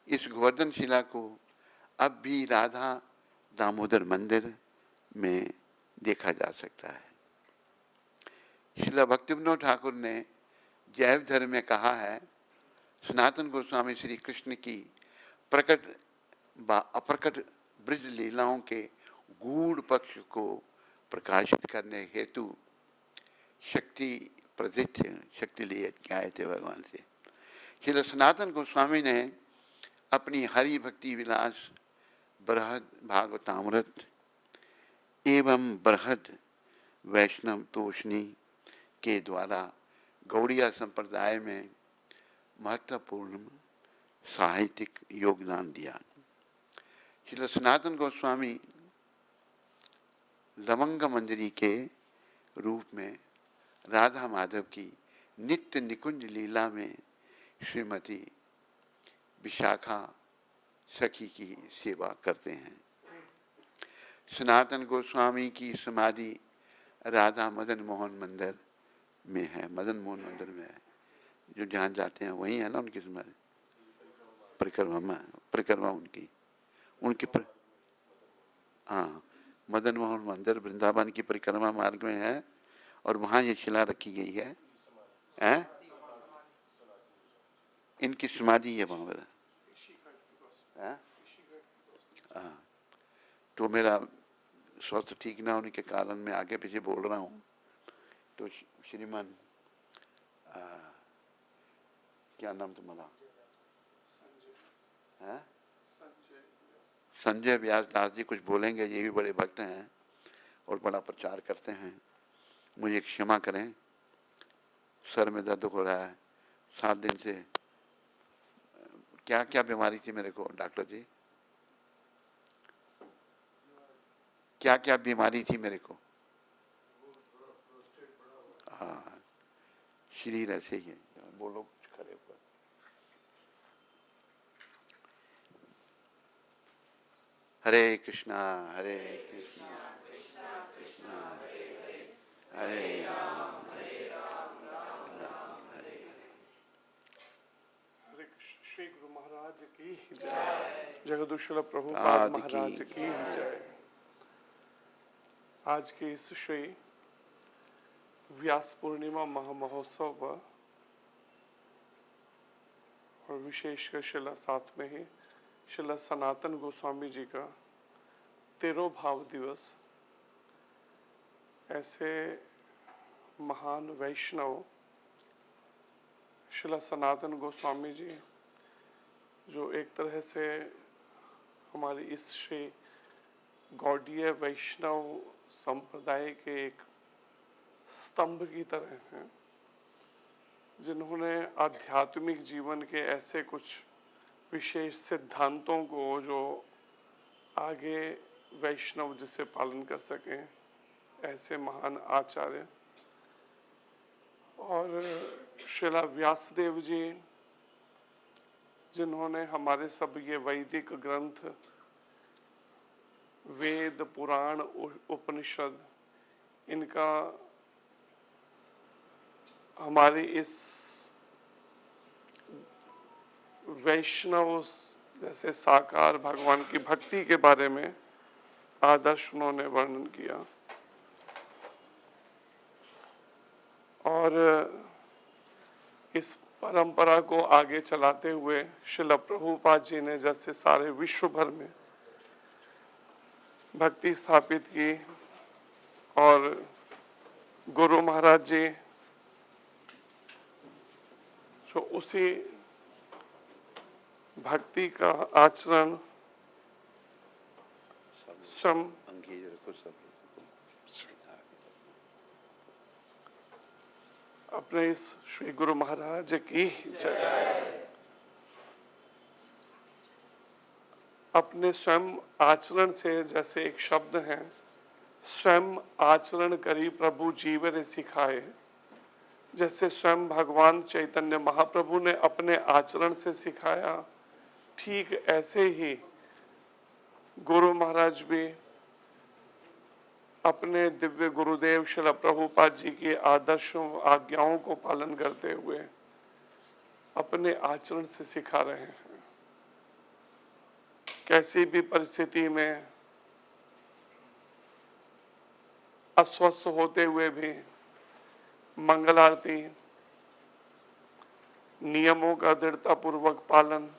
इस गोवर्धन शिला को अब भी राधा दामोदर मंदिर में देखा जा सकता है। श्रील भक्तिविनोद ठाकुर ने जैव धर्म में कहा है, सनातन गोस्वामी श्री कृष्ण की प्रकट व अप्रकट ब्रज लीलाओं के गूढ़ पक्ष को प्रकाशित करने हेतु शक्ति प्रदित्य शक्ति लिए के आए थे भगवान से। श्रील सनातन गोस्वामी ने अपनी हरि भक्ति विलास बृहद भागवतामृत एवं बृहद वैष्णव तोषणी के द्वारा गौड़िया संप्रदाय में महत्वपूर्ण साहित्यिक योगदान दिया। श्रील सनातन गोस्वामी लवंग मंजरी के रूप में राधा माधव की नित्य निकुंज लीला में श्रीमती विशाखा सखी की सेवा करते हैं। सनातन गोस्वामी की समाधि राधा मदन मोहन मंदिर में है, मदन मोहन मंदिर में है, जो जहाँ जाते हैं वहीं है ना उनकी समाधि। परिक्रमा उनकी हाँ, मदन मोहन मंदिर वृंदावन की परिक्रमा मार्ग में है और वहाँ ये शिला रखी गई है। इनकी समाधि है वहाँ पर। तो मेरा स्वास्थ्य ठीक ना होने के कारण मैं आगे पीछे बोल रहा हूँ, तो श्रीमान क्या नाम तुम्हारा? संजय व्यास दास जी कुछ बोलेंगे। ये भी बड़े भक्त हैं और बड़ा प्रचार करते हैं। मुझे क्षमा करें, सर में दर्द हो रहा है 7 दिन से। क्या क्या बीमारी थी मेरे को डॉक्टर जी? क्या क्या बीमारी थी मेरे को? हाँ, शरीर ऐसे ही है। बोलो कुछ खड़े ऊपर। हरे कृष्णा हरे कृष्णा कृष्णा हरे हरे, हरे राम राम हरे हरे। हरे कृष्ण। श्री गुरु महाराज की जय। जगदीश्वर प्रभुपाद महाराज की जय। आज के इस श्री व्यास पूर्णिमा महामहोत्सव पर और विशेषकर शिला साथ में ही शिला सनातन गोस्वामी जी का 13वां भाव दिवस, ऐसे महान वैष्णव शिला सनातन गोस्वामी जी जो एक तरह से हमारी इस श्री गौड़ीय वैष्णव संप्रदाय के एक स्तंभ की तरह हैं, जिन्होंने आध्यात्मिक जीवन के ऐसे कुछ विशेष सिद्धांतों को जो आगे वैष्णव जिसे पालन कर सकें, ऐसे महान आचार्य। और श्रीला व्यासदेव जी जिन्होंने हमारे सब ये वैदिक ग्रंथ, वेद, पुराण, उपनिषद, इनका हमारी इस वैष्णव जैसे साकार भगवान की भक्ति के बारे में आदर्श उन्होंने वर्णन किया। और इस परंपरा को आगे चलाते हुए श्रील प्रभुपाद जी ने जैसे सारे विश्व भर में भक्ति स्थापित की, और गुरु महाराज जी जो उसी भक्ति का आचरण स्वयं अपने इस श्री गुरु महाराज की जय अपने स्वयं आचरण से, जैसे एक शब्द है, स्वयं आचरण करी प्रभु जीवन सिखाए, जैसे स्वयं भगवान चैतन्य महाप्रभु ने अपने आचरण से सिखाया, ठीक ऐसे ही गुरु महाराज भी अपने दिव्य गुरुदेव श्रील प्रभुपाद जी के आदर्शों, आज्ञाओं को पालन करते हुए अपने आचरण से सिखा रहे हैं। कैसी भी परिस्थिति में अस्वस्थ होते हुए भी मंगल आरती, नियमों का दृढ़तापूर्वक पालन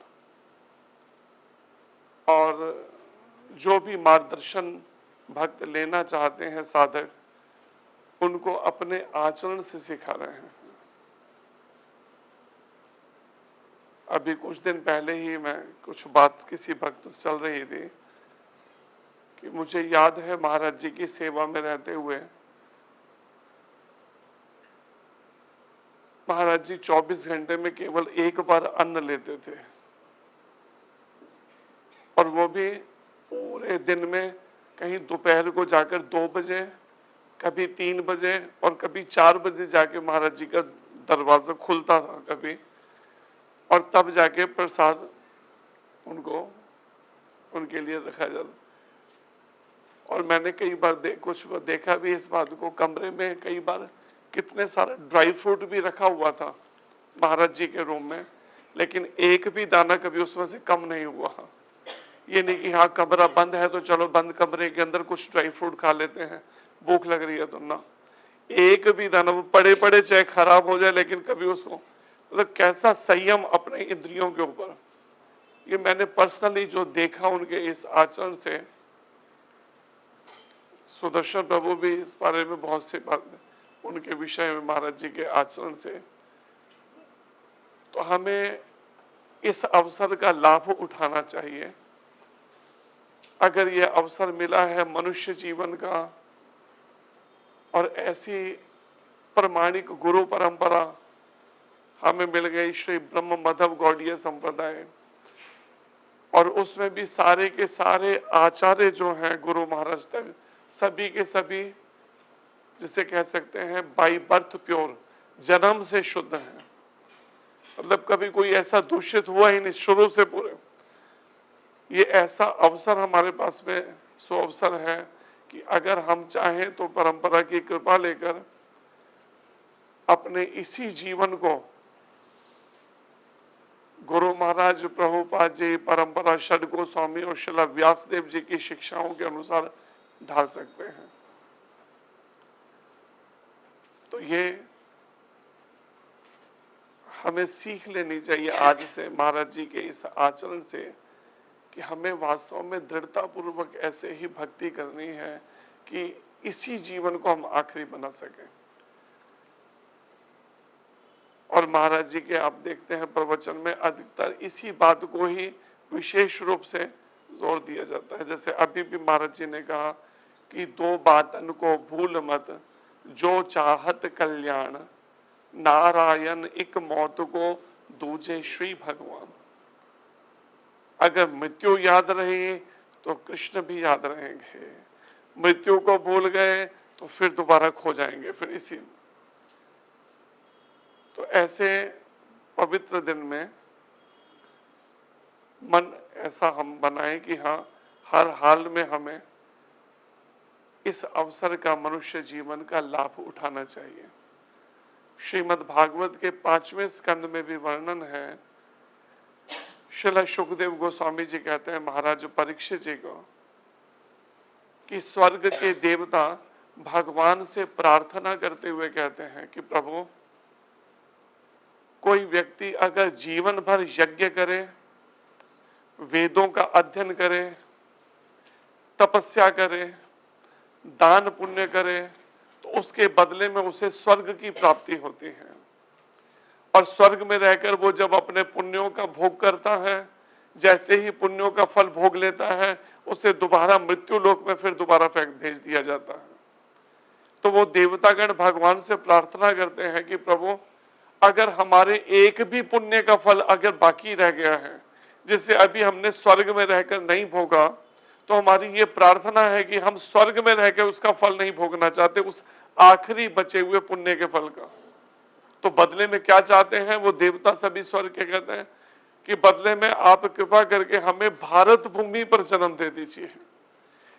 और जो भी मार्गदर्शन भक्त लेना चाहते हैं साधक, उनको अपने आचरण से सिखा रहे हैं। अभी कुछ दिन पहले ही मैं कुछ बात किसी भक्त से चल रही थी कि मुझे याद है महाराज जी की सेवा में रहते हुए महाराज जी 24 घंटे में केवल एक बार अन्न लेते थे, और वो भी पूरे दिन में कहीं दोपहर को जाकर 2 बजे, कभी 3 बजे और कभी 4 बजे जाके महाराज जी का दरवाजा खुलता था कभी, और तब जाके प्रसाद उनको उनके लिए रखा जाता। और मैंने कई बार कुछ देखा भी इस बात को, कमरे में कई बार कितने सारे ड्राई फ्रूट भी रखा हुआ था महाराज जी के रूम में, लेकिन एक भी दाना कभी उसमें से कम नहीं हुआ। ये नहीं कि हाँ कमरा बंद है तो चलो बंद कमरे के अंदर कुछ ड्राई फ्रूट खा लेते हैं, भूख लग रही है तो ना, एक भी दाना, वो पड़े पड़े चाहे खराब हो जाए लेकिन कभी उसको, मतलब कैसा संयम अपने इंद्रियों के ऊपर। ये मैंने पर्सनली जो देखा उनके इस आचरण से, सुदर्शन प्रभु भी इस बारे में बहुत सी बात उनके विषय में महाराज जी के आचरण से, तो हमें इस अवसर का लाभ उठाना चाहिए। अगर यह अवसर मिला है मनुष्य जीवन का, और ऐसी प्रमाणिक गुरु परंपरा हमें मिल गई, श्री ब्रह्म मधव गौड़ीय संप्रदाय, और उसमें भी सारे के सारे आचार्य जो हैं गुरु महाराज तक, सभी के सभी जिसे कह सकते हैं बाई बर्थ प्योर, जन्म से शुद्ध हैं। मतलब कभी कोई ऐसा दूषित हुआ ही नहीं शुरू से पूरे। ये ऐसा अवसर हमारे पास में सो अवसर है कि अगर हम चाहें तो परंपरा की कृपा लेकर अपने इसी जीवन को गुरु महाराज प्रभुपाद जी, परंपरा षड गोस्वामी और श्रील व्यासदेव जी की शिक्षाओं के अनुसार ढाल सकते हैं। तो ये हमें सीख लेनी चाहिए आज से महाराज जी के इस आचरण से, कि हमें वास्तव में दृढ़ता पूर्वक ऐसे ही भक्ति करनी है कि इसी जीवन को हम आखिरी बना सकें। और महाराज जी के आप देखते हैं प्रवचन में अधिकतर इसी बात को ही विशेष रूप से जोर दिया जाता है। जैसे अभी भी महाराज जी ने कहा कि 2 बातन को भूल मत, जो चाहत कल्याण, नारायण एक मौत को दूजे श्री भगवान। अगर मृत्यु याद रही तो कृष्ण भी याद रहेंगे, मृत्यु को भूल गए तो फिर दोबारा खो जाएंगे फिर इसी। तो ऐसे पवित्र दिन में मन ऐसा हम बनाएं कि हाँ हर हाल में हमें इस अवसर का, मनुष्य जीवन का लाभ उठाना चाहिए। श्रीमद् भागवत के 5वें स्कंद में भी वर्णन है, श्रील सुखदेव गोस्वामी जी कहते हैं महाराज परीक्षित जी को कि स्वर्ग के देवता भगवान से प्रार्थना करते हुए कहते हैं कि प्रभु, कोई व्यक्ति अगर जीवन भर यज्ञ करे, वेदों का अध्ययन करे, तपस्या करे, दान पुण्य करे, तो उसके बदले में उसे स्वर्ग की प्राप्ति होती है। और स्वर्ग में रहकर वो जब अपने पुण्यों का भोग करता है, जैसे ही पुण्यों का फल भोग लेता है, उसे दोबारा मृत्यु लोक में फिर दोबारा भेज दिया जाता है। तो वो देवतागण भगवान से प्रार्थना करते हैं कि प्रभु, अगर हमारे एक भी पुण्य का फल अगर बाकी रह गया है, जिसे अभी हमने स्वर्ग में रहकर नहीं भोगा, तो हमारी ये प्रार्थना है कि हम स्वर्ग में रहकर उसका फल नहीं भोगना चाहते, उस आखिरी बचे हुए पुण्य के फल का। तो बदले में क्या चाहते हैं वो देवता सभी स्वर्ग के कहते हैं कि बदले में आप कृपा करके हमें भारत भूमि पर जन्म दे दीजिए,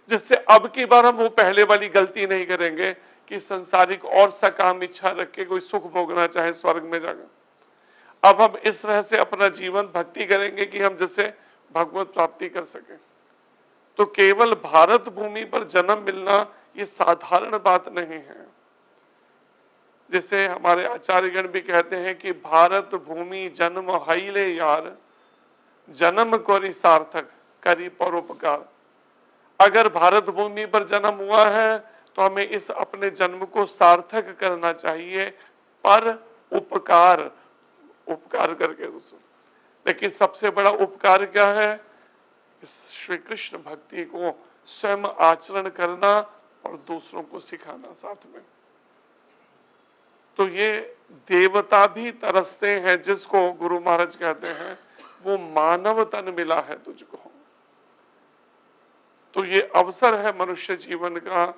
जिससे अब की बार हम वो पहले वाली गलती नहीं करेंगे कि संसारिक और सकाम इच्छा रख के कोई सुख भोगना चाहे स्वर्ग में जाकर। अब हम इस तरह से अपना जीवन भक्ति करेंगे कि हम जिससे भगवत प्राप्ति कर सके। तो केवल भारत भूमि पर जन्म मिलना ये साधारण बात नहीं है। जैसे हमारे आचार्यगण भी कहते हैं कि भारत भूमि जन्म हईले यार, जन्म करी सार्थक करी परोपकार। अगर भारत भूमि पर जन्म हुआ है तो हमें इस अपने जन्म को सार्थक करना चाहिए, पर उपकार करके उसको। लेकिन सबसे बड़ा उपकार क्या है? इस श्री कृष्ण भक्ति को स्वयं आचरण करना और दूसरों को सिखाना साथ में। तो ये देवता भी तरसते हैं, जिसको गुरु महाराज कहते हैं वो मानव तन मिला है तुझको। तो ये अवसर है मनुष्य जीवन का,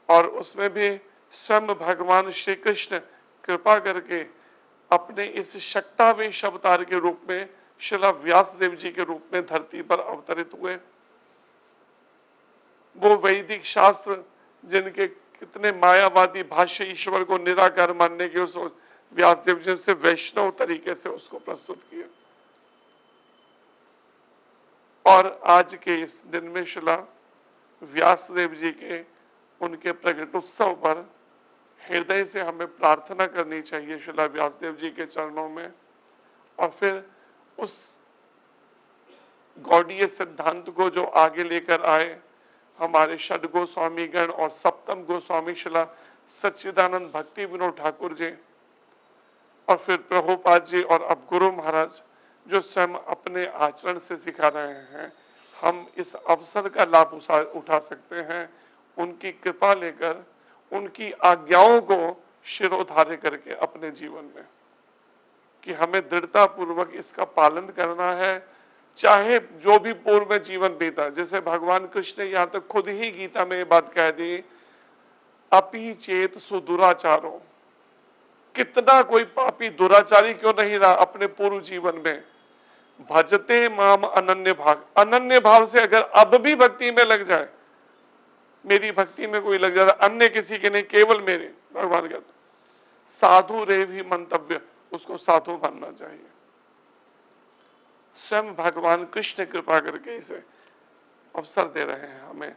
और उसमें भी स्वयं भगवान श्री कृष्ण कृपा करके अपने इस शक्तावेश अवतार के रूप में श्रीला व्यास देव जी के रूप में धरती पर अवतरित हुए। वो वैदिक शास्त्र जिनके कितने मायावादी भाष्य ईश्वर को निराकार मानने के, उस व्यास देव जी से वैष्णव तरीके से उसको प्रस्तुत किया। और आज के इस दिन में शिला व्यास देव जी के उनके प्रकट उत्सव पर हृदय से हमें प्रार्थना करनी चाहिए शिला व्यास देव जी के चरणों में, और फिर उस गौड़ीय सिद्धांत को जो आगे लेकर आए हमारे षड गोस्वामी गण और सप्तम गोस्वामी शिला सच्चिदानंद भक्ति विनोद ठाकुर जी, और फिर प्रभुपाद जी, और अब गुरु महाराज जो स्वयं अपने आचरण से सिखा रहे हैं, हम इस अवसर का लाभ उठा सकते हैं। उनकी कृपा लेकर, उनकी आज्ञाओं को शिरोधार्य करके अपने जीवन में, कि हमें दृढ़ता पूर्वक इसका पालन करना है, चाहे जो भी पूर्व में जीवन बीता। जैसे भगवान कृष्ण ने यहाँ तक खुद ही गीता में ये बात कह दी, अपि चेत सुदुराचारो, कितना कोई पापी दुराचारी क्यों नहीं रहा अपने पूर्व जीवन में, भजते माम अनन्य भाव, अनन्य भाव से अगर अब भी भक्ति में लग जाए, मेरी भक्ति में कोई लग जाता, अन्य किसी के नहीं, केवल मेरे, भगवान कहते साधु रे भी मंतव्य, उसको साधु बनना चाहिए। स्वयं भगवान कृष्ण कृपा करके इसे अवसर दे रहे हैं हमें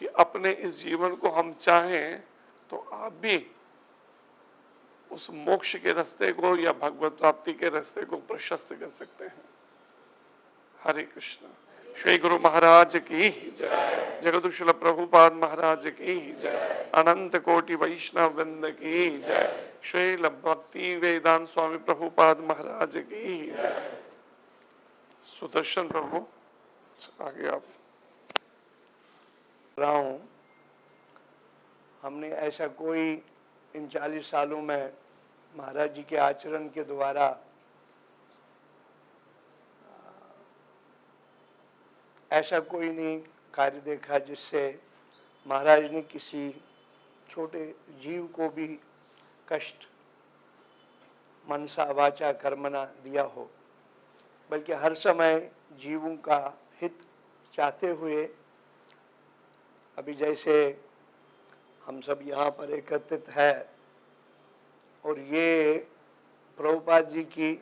कि अपने इस जीवन को हम चाहें तो आप भी उस मोक्ष के रास्ते को या भगवत प्राप्ति के रास्ते को प्रशस्त कर सकते हैं। हरे कृष्ण। श्री गुरु महाराज की जय, जगदुशल प्रभुपाद महाराज की जय, अनंत कोटि वैष्णव वृंद की जय, श्री भक्ति वेदांत स्वामी प्रभुपाद महाराज की जय। सुदर्शन प्रभु आगे आप। रहा हूं, हमने ऐसा कोई इन 40 सालों में महाराज जी के आचरण के द्वारा ऐसा कोई नहीं कार्य देखा जिससे महाराज ने किसी छोटे जीव को भी कष्ट मनसा वाचा कर्मणा दिया हो, बल्कि हर समय जीवों का हित चाहते हुए, अभी जैसे हम सब यहाँ पर एकत्रित है और ये प्रभुपाद जी की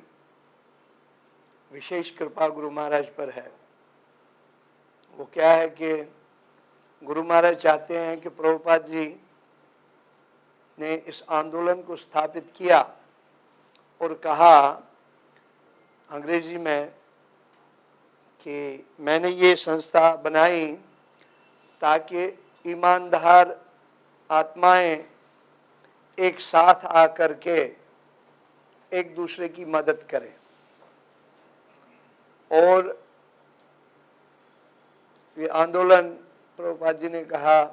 विशेष कृपा गुरु महाराज पर है। वो क्या है कि गुरु महाराज चाहते हैं कि प्रभुपाद जी ने इस आंदोलन को स्थापित किया और कहा अंग्रेजी में कि मैंने ये संस्था बनाई ताकि ईमानदार आत्माएं एक साथ आकर के एक दूसरे की मदद करें। और ये आंदोलन प्रभुपाद जी ने कहा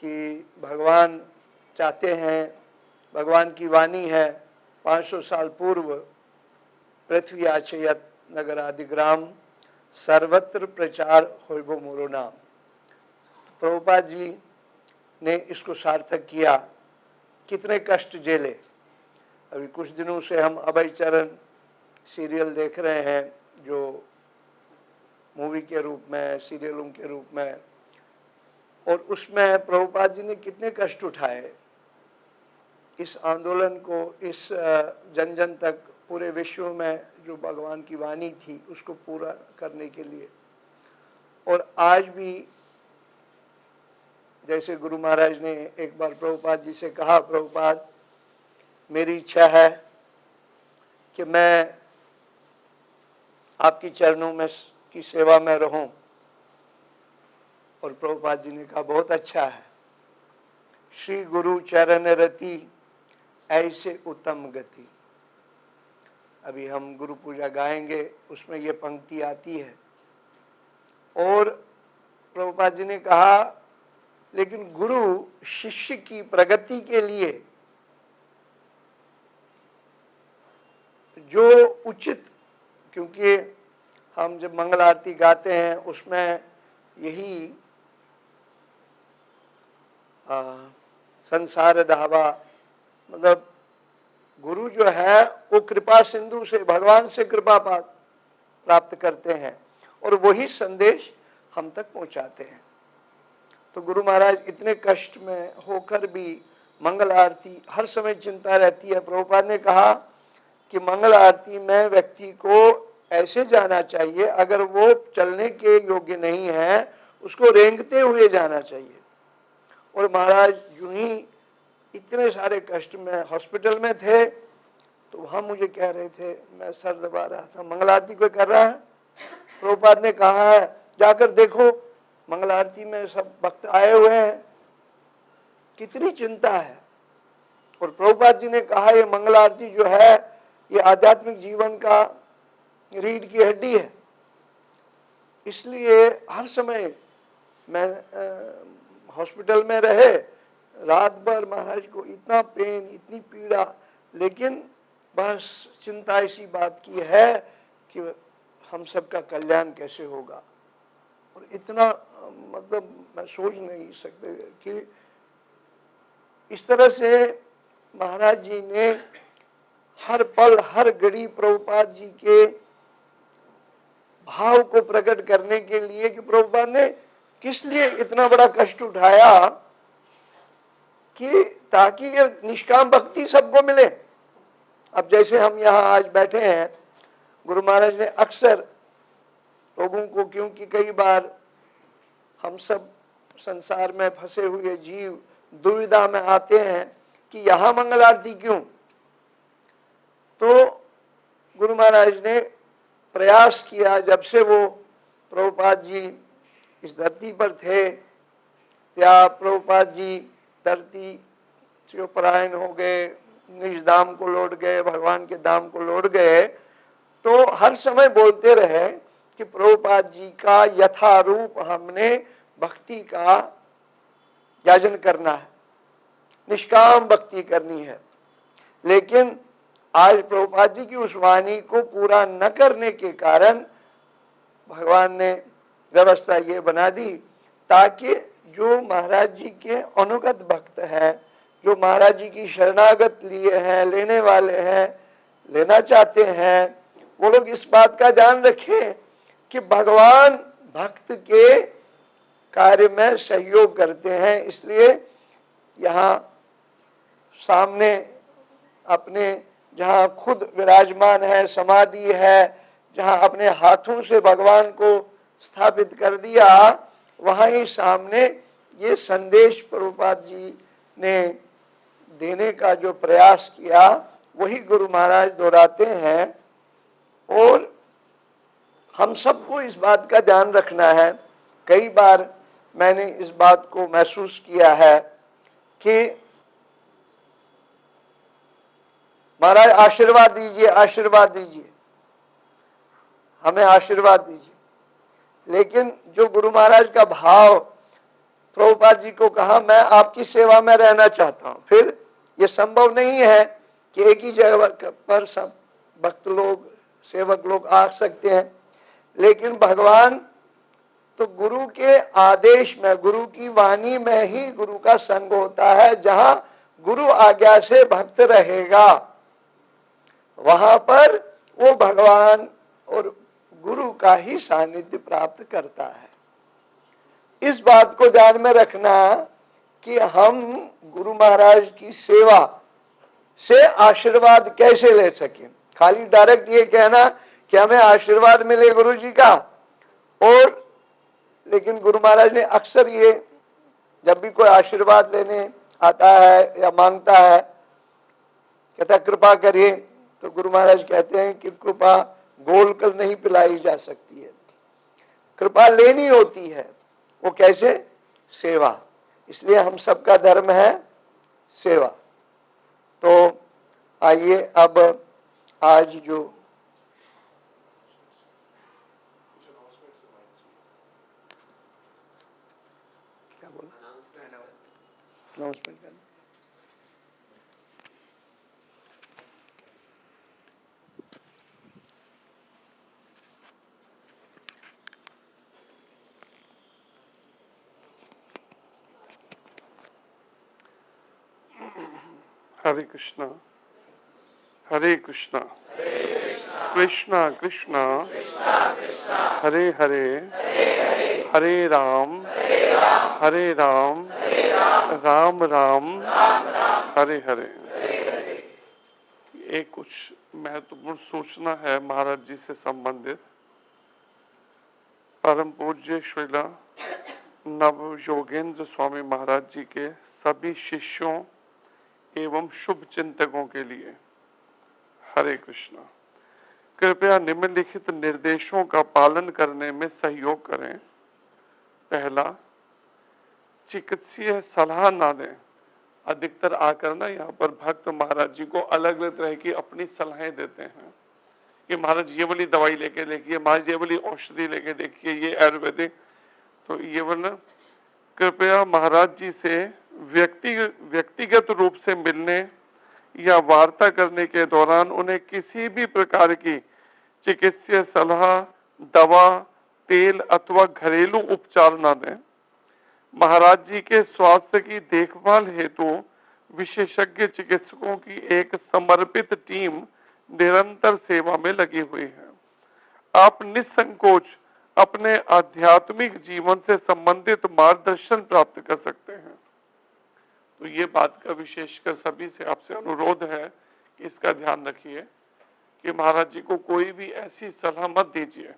कि भगवान चाहते हैं, भगवान की वाणी है, 500 साल पूर्व पृथ्वी आचयत नगर आदि ग्राम सर्वत्र प्रचार होइबो मोरो नाम। प्रभुपाद जी ने इसको सार्थक किया, कितने कष्ट झेले। अभी कुछ दिनों से हम अभय चरण सीरियल देख रहे हैं, जो मूवी के रूप में, सीरियलों के रूप में, और उसमें प्रभुपाद जी ने कितने कष्ट उठाए इस आंदोलन को, इस जन जन तक पूरे विश्व में जो भगवान की वाणी थी उसको पूरा करने के लिए। और आज भी जैसे गुरु महाराज ने एक बार प्रभुपाद जी से कहा, प्रभुपाद मेरी इच्छा है कि मैं आपकी चरणों में की सेवा में रहूं। और प्रभुपाद जी ने कहा बहुत अच्छा है, श्री गुरु चरण रति ऐसे उत्तम गति। अभी हम गुरु पूजा गाएंगे, उसमें ये पंक्ति आती है। और प्रभुपाद जी ने कहा लेकिन गुरु शिष्य की प्रगति के लिए जो उचित, क्योंकि हम जब मंगल आरती गाते हैं उसमें यही संसार धावा, मतलब गुरु जो है वो कृपा सिंधु से, भगवान से कृपा प्राप्त करते हैं और वही संदेश हम तक पहुंचाते हैं। तो गुरु महाराज इतने कष्ट में होकर भी मंगल आरती हर समय चिंता रहती है। प्रभुपाद ने कहा कि मंगल आरती में व्यक्ति को ऐसे जाना चाहिए, अगर वो चलने के योग्य नहीं है उसको रेंगते हुए जाना चाहिए। और महाराज यूं ही इतने सारे कष्ट में हॉस्पिटल में थे, तो वहाँ मुझे कह रहे थे, मैं सर दबा रहा था, मंगल आरती कोई कर रहा है? प्रभुपाद ने कहा है जाकर देखो, मंगल आरती में सब भक्त आए हुए हैं, कितनी चिंता है। और प्रभुपाद जी ने कहा ये मंगल आरती जो है ये आध्यात्मिक जीवन का रीढ़ की हड्डी है। इसलिए हर समय मैं हॉस्पिटल में रहे, रात भर महाराज को इतना पेन, इतनी पीड़ा, लेकिन बस चिंता इसी बात की है कि हम सबका कल्याण कैसे होगा। और इतना मतलब मैं सोच नहीं सकते कि इस तरह से महाराज जी ने हर पल हर घड़ी प्रभुपाद जी के भाव को प्रकट करने के लिए कि प्रभुपाद ने किस लिए इतना बड़ा कष्ट उठाया कि ताकि ये निष्काम भक्ति सबको मिले। अब जैसे हम यहाँ आज बैठे हैं, गुरु महाराज ने अक्सर लोगों को, क्योंकि कई बार हम सब संसार में फंसे हुए जीव दुविधा में आते हैं कि यहाँ मंगल आरती क्यों, तो गुरु महाराज ने प्रयास किया, जब से वो प्रभुपाद जी इस धरती पर थे या प्रभुपाद जी धरती से परायण हो गए, निज धाम को लौट गए, भगवान के धाम को लौट गए, तो हर समय बोलते रहे कि प्रभुपाद जी का यथारूप हमने भक्ति का याजन करना है, निष्काम भक्ति करनी है। लेकिन आज प्रभुपाद जी की उस वाणी को पूरा न करने के कारण भगवान ने व्यवस्था ये बना दी ताकि जो महाराज जी के अनुगत भक्त हैं, जो महाराज जी की शरणागत लिए हैं, लेने वाले हैं, लेना चाहते हैं, वो लोग इस बात का ध्यान रखें कि भगवान भक्त के कार्य में सहयोग करते हैं। इसलिए यहाँ सामने अपने जहाँ खुद विराजमान है, समाधि है, जहाँ अपने हाथों से भगवान को स्थापित कर दिया, वहाँ ही सामने ये संदेश प्रभुपाद जी ने देने का जो प्रयास किया वही गुरु महाराज दोहराते हैं। और हम सबको इस बात का ध्यान रखना है। कई बार मैंने इस बात को महसूस किया है कि महाराज आशीर्वाद दीजिए, आशीर्वाद दीजिए, हमें आशीर्वाद दीजिए, लेकिन जो गुरु महाराज का भाव, प्रभुपाद जी को कहा मैं आपकी सेवा में रहना चाहता हूँ। फिर ये संभव नहीं है कि एक ही जगह पर सब भक्त लोग, सेवक लोग आ सकते हैं, लेकिन भगवान तो गुरु के आदेश में, गुरु की वाणी में ही गुरु का संग होता है। जहां गुरु आज्ञा से भक्त रहेगा वहां पर वो भगवान और गुरु का ही सानिध्य प्राप्त करता है। इस बात को ध्यान में रखना कि हम गुरु महाराज की सेवा से आशीर्वाद कैसे ले सकें। खाली डायरेक्ट ये कहना कि हमें आशीर्वाद मिले गुरु जी का, और लेकिन गुरु महाराज ने अक्सर ये, जब भी कोई आशीर्वाद लेने आता है या मांगता है, कहता कृपा करिए, तो गुरु महाराज कहते हैं कि कृपा गोलकर नहीं पिलाई जा सकती है, कृपा लेनी होती है। वो कैसे? सेवा। इसलिए हम सबका धर्म है सेवा। तो आइए अब आज जो क्या बोला, अनाउंसमेंट करना। हरे कृष्णा हरे कृष्णा कृष्णा कृष्णा हरे हरे हरे राम राम राम हरे हरे। एक कुछ महत्वपूर्ण सूचना है महाराज जी से संबंधित। परम पूज्य श्रीला नव योगेंद्र स्वामी महाराज जी के सभी शिष्यों एवं शुभ चिंतकों के लिए हरे कृष्णा। कृपया निम्नलिखित निर्देशों का पालन करने में सहयोग करें। पहला, चिकित्सीय सलाह ना दें। अधिकतर आकर ना यहाँ पर भक्त महाराज जी को अलग अलग तरह की अपनी सलाहें देते हैं कि महाराज ये वाली दवाई लेके देखिए, महाराज ये वाली औषधि लेके देखिए, ये आयुर्वेदिक। तो ये वाला कृपया महाराज जी से व्यक्तिगत रूप से मिलने या वार्ता करने के दौरान उन्हें किसी भी प्रकार की चिकित्सीय सलाह, दवा, तेल अथवा घरेलू उपचार न दें। महाराज जी के स्वास्थ्य की देखभाल हेतु विशेषज्ञ चिकित्सकों की एक समर्पित टीम निरंतर सेवा में लगी हुई है। आप निसंकोच अपने आध्यात्मिक जीवन से संबंधित मार्गदर्शन प्राप्त कर सकते हैं। तो ये बात का विशेषकर सभी से आपसे अनुरोध है कि इसका ध्यान रखिए कि महाराज जी को कोई भी ऐसी सलाह मत दीजिए,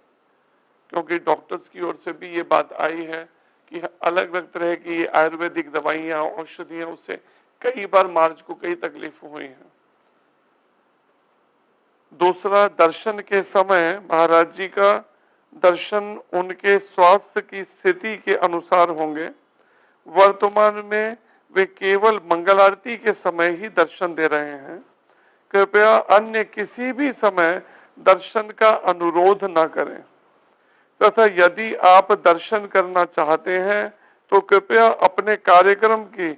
क्योंकि डॉक्टर्स की ओर से भी ये बात आई है कि अलग अलग तरह की आयुर्वेदिक दवाइयां, औषधियां, उससे कई बार महाराज को कई तकलीफ हुई हैं। दूसरा, दर्शन के समय महाराज जी का दर्शन उनके स्वास्थ्य की स्थिति के अनुसार होंगे। वर्तमान में वे केवल मंगल आरती के समय ही दर्शन दे रहे हैं। कृपया अन्य किसी भी समय दर्शन का अनुरोध न करें तथा यदि आप दर्शन करना चाहते हैं तो कृपया अपने कार्यक्रम की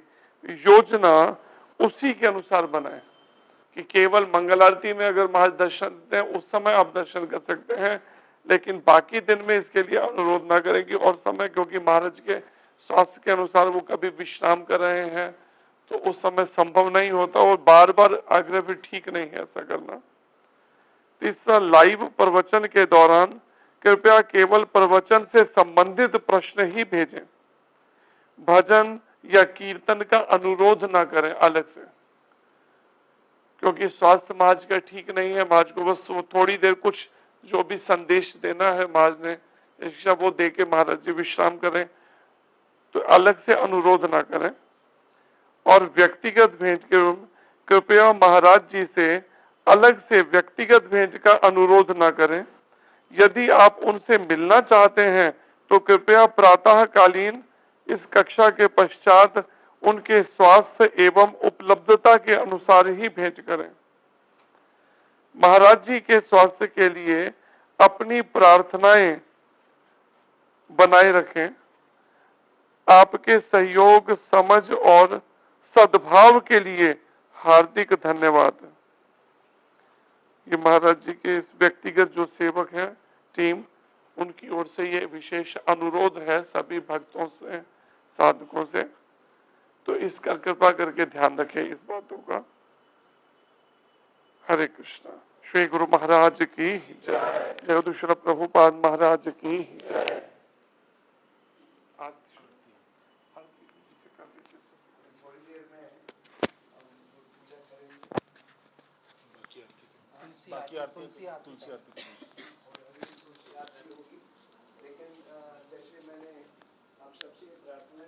योजना उसी के अनुसार बनाएं कि केवल मंगल आरती में अगर महाराज दर्शन दें उस समय आप दर्शन कर सकते हैं, लेकिन बाकी दिन में इसके लिए अनुरोध ना करें कि और समय, क्योंकि महाराज के स्वास्थ्य के अनुसार वो कभी विश्राम कर रहे हैं तो उस समय संभव नहीं होता और बार बार आग्रह भी ठीक नहीं है ऐसा करना। तीसरा, लाइव प्रवचन के दौरान कृपया केवल प्रवचन से संबंधित प्रश्न ही भेजें। भजन या कीर्तन का अनुरोध ना करें अलग से, क्योंकि स्वास्थ्य महाराज का ठीक नहीं है। महाराज को बस थोड़ी देर कुछ जो भी संदेश देना है महाराज ने इच्छा वो दे के महाराज जी विश्राम करें, तो अलग से अनुरोध ना करें। और व्यक्तिगत भेंट के कृपया महाराज जी से अलग से व्यक्तिगत भेंट का अनुरोध ना करें। यदि आप उनसे मिलना चाहते हैं तो कृपया प्रातःकालीन इस कक्षा के पश्चात उनके स्वास्थ्य एवं उपलब्धता के अनुसार ही भेंट करें। महाराज जी के स्वास्थ्य के लिए अपनी प्रार्थनाएं बनाए रखें। आपके सहयोग, समझ और सद्भाव के लिए हार्दिक धन्यवाद। ये महाराज जी के इस व्यक्तिगत जो सेवक हैं टीम, उनकी ओर से ये विशेष अनुरोध है सभी भक्तों से, साधकों से। तो इसका कृपा करके ध्यान रखें इस बातों का। हरे कृष्णा। श्री गुरु महाराज की जय। जगदीश्वर प्रभुपाद महाराज की जय। बाकी आरती तुलसी आरती लेकिन जैसे मैंने आप सबसे प्रार्थना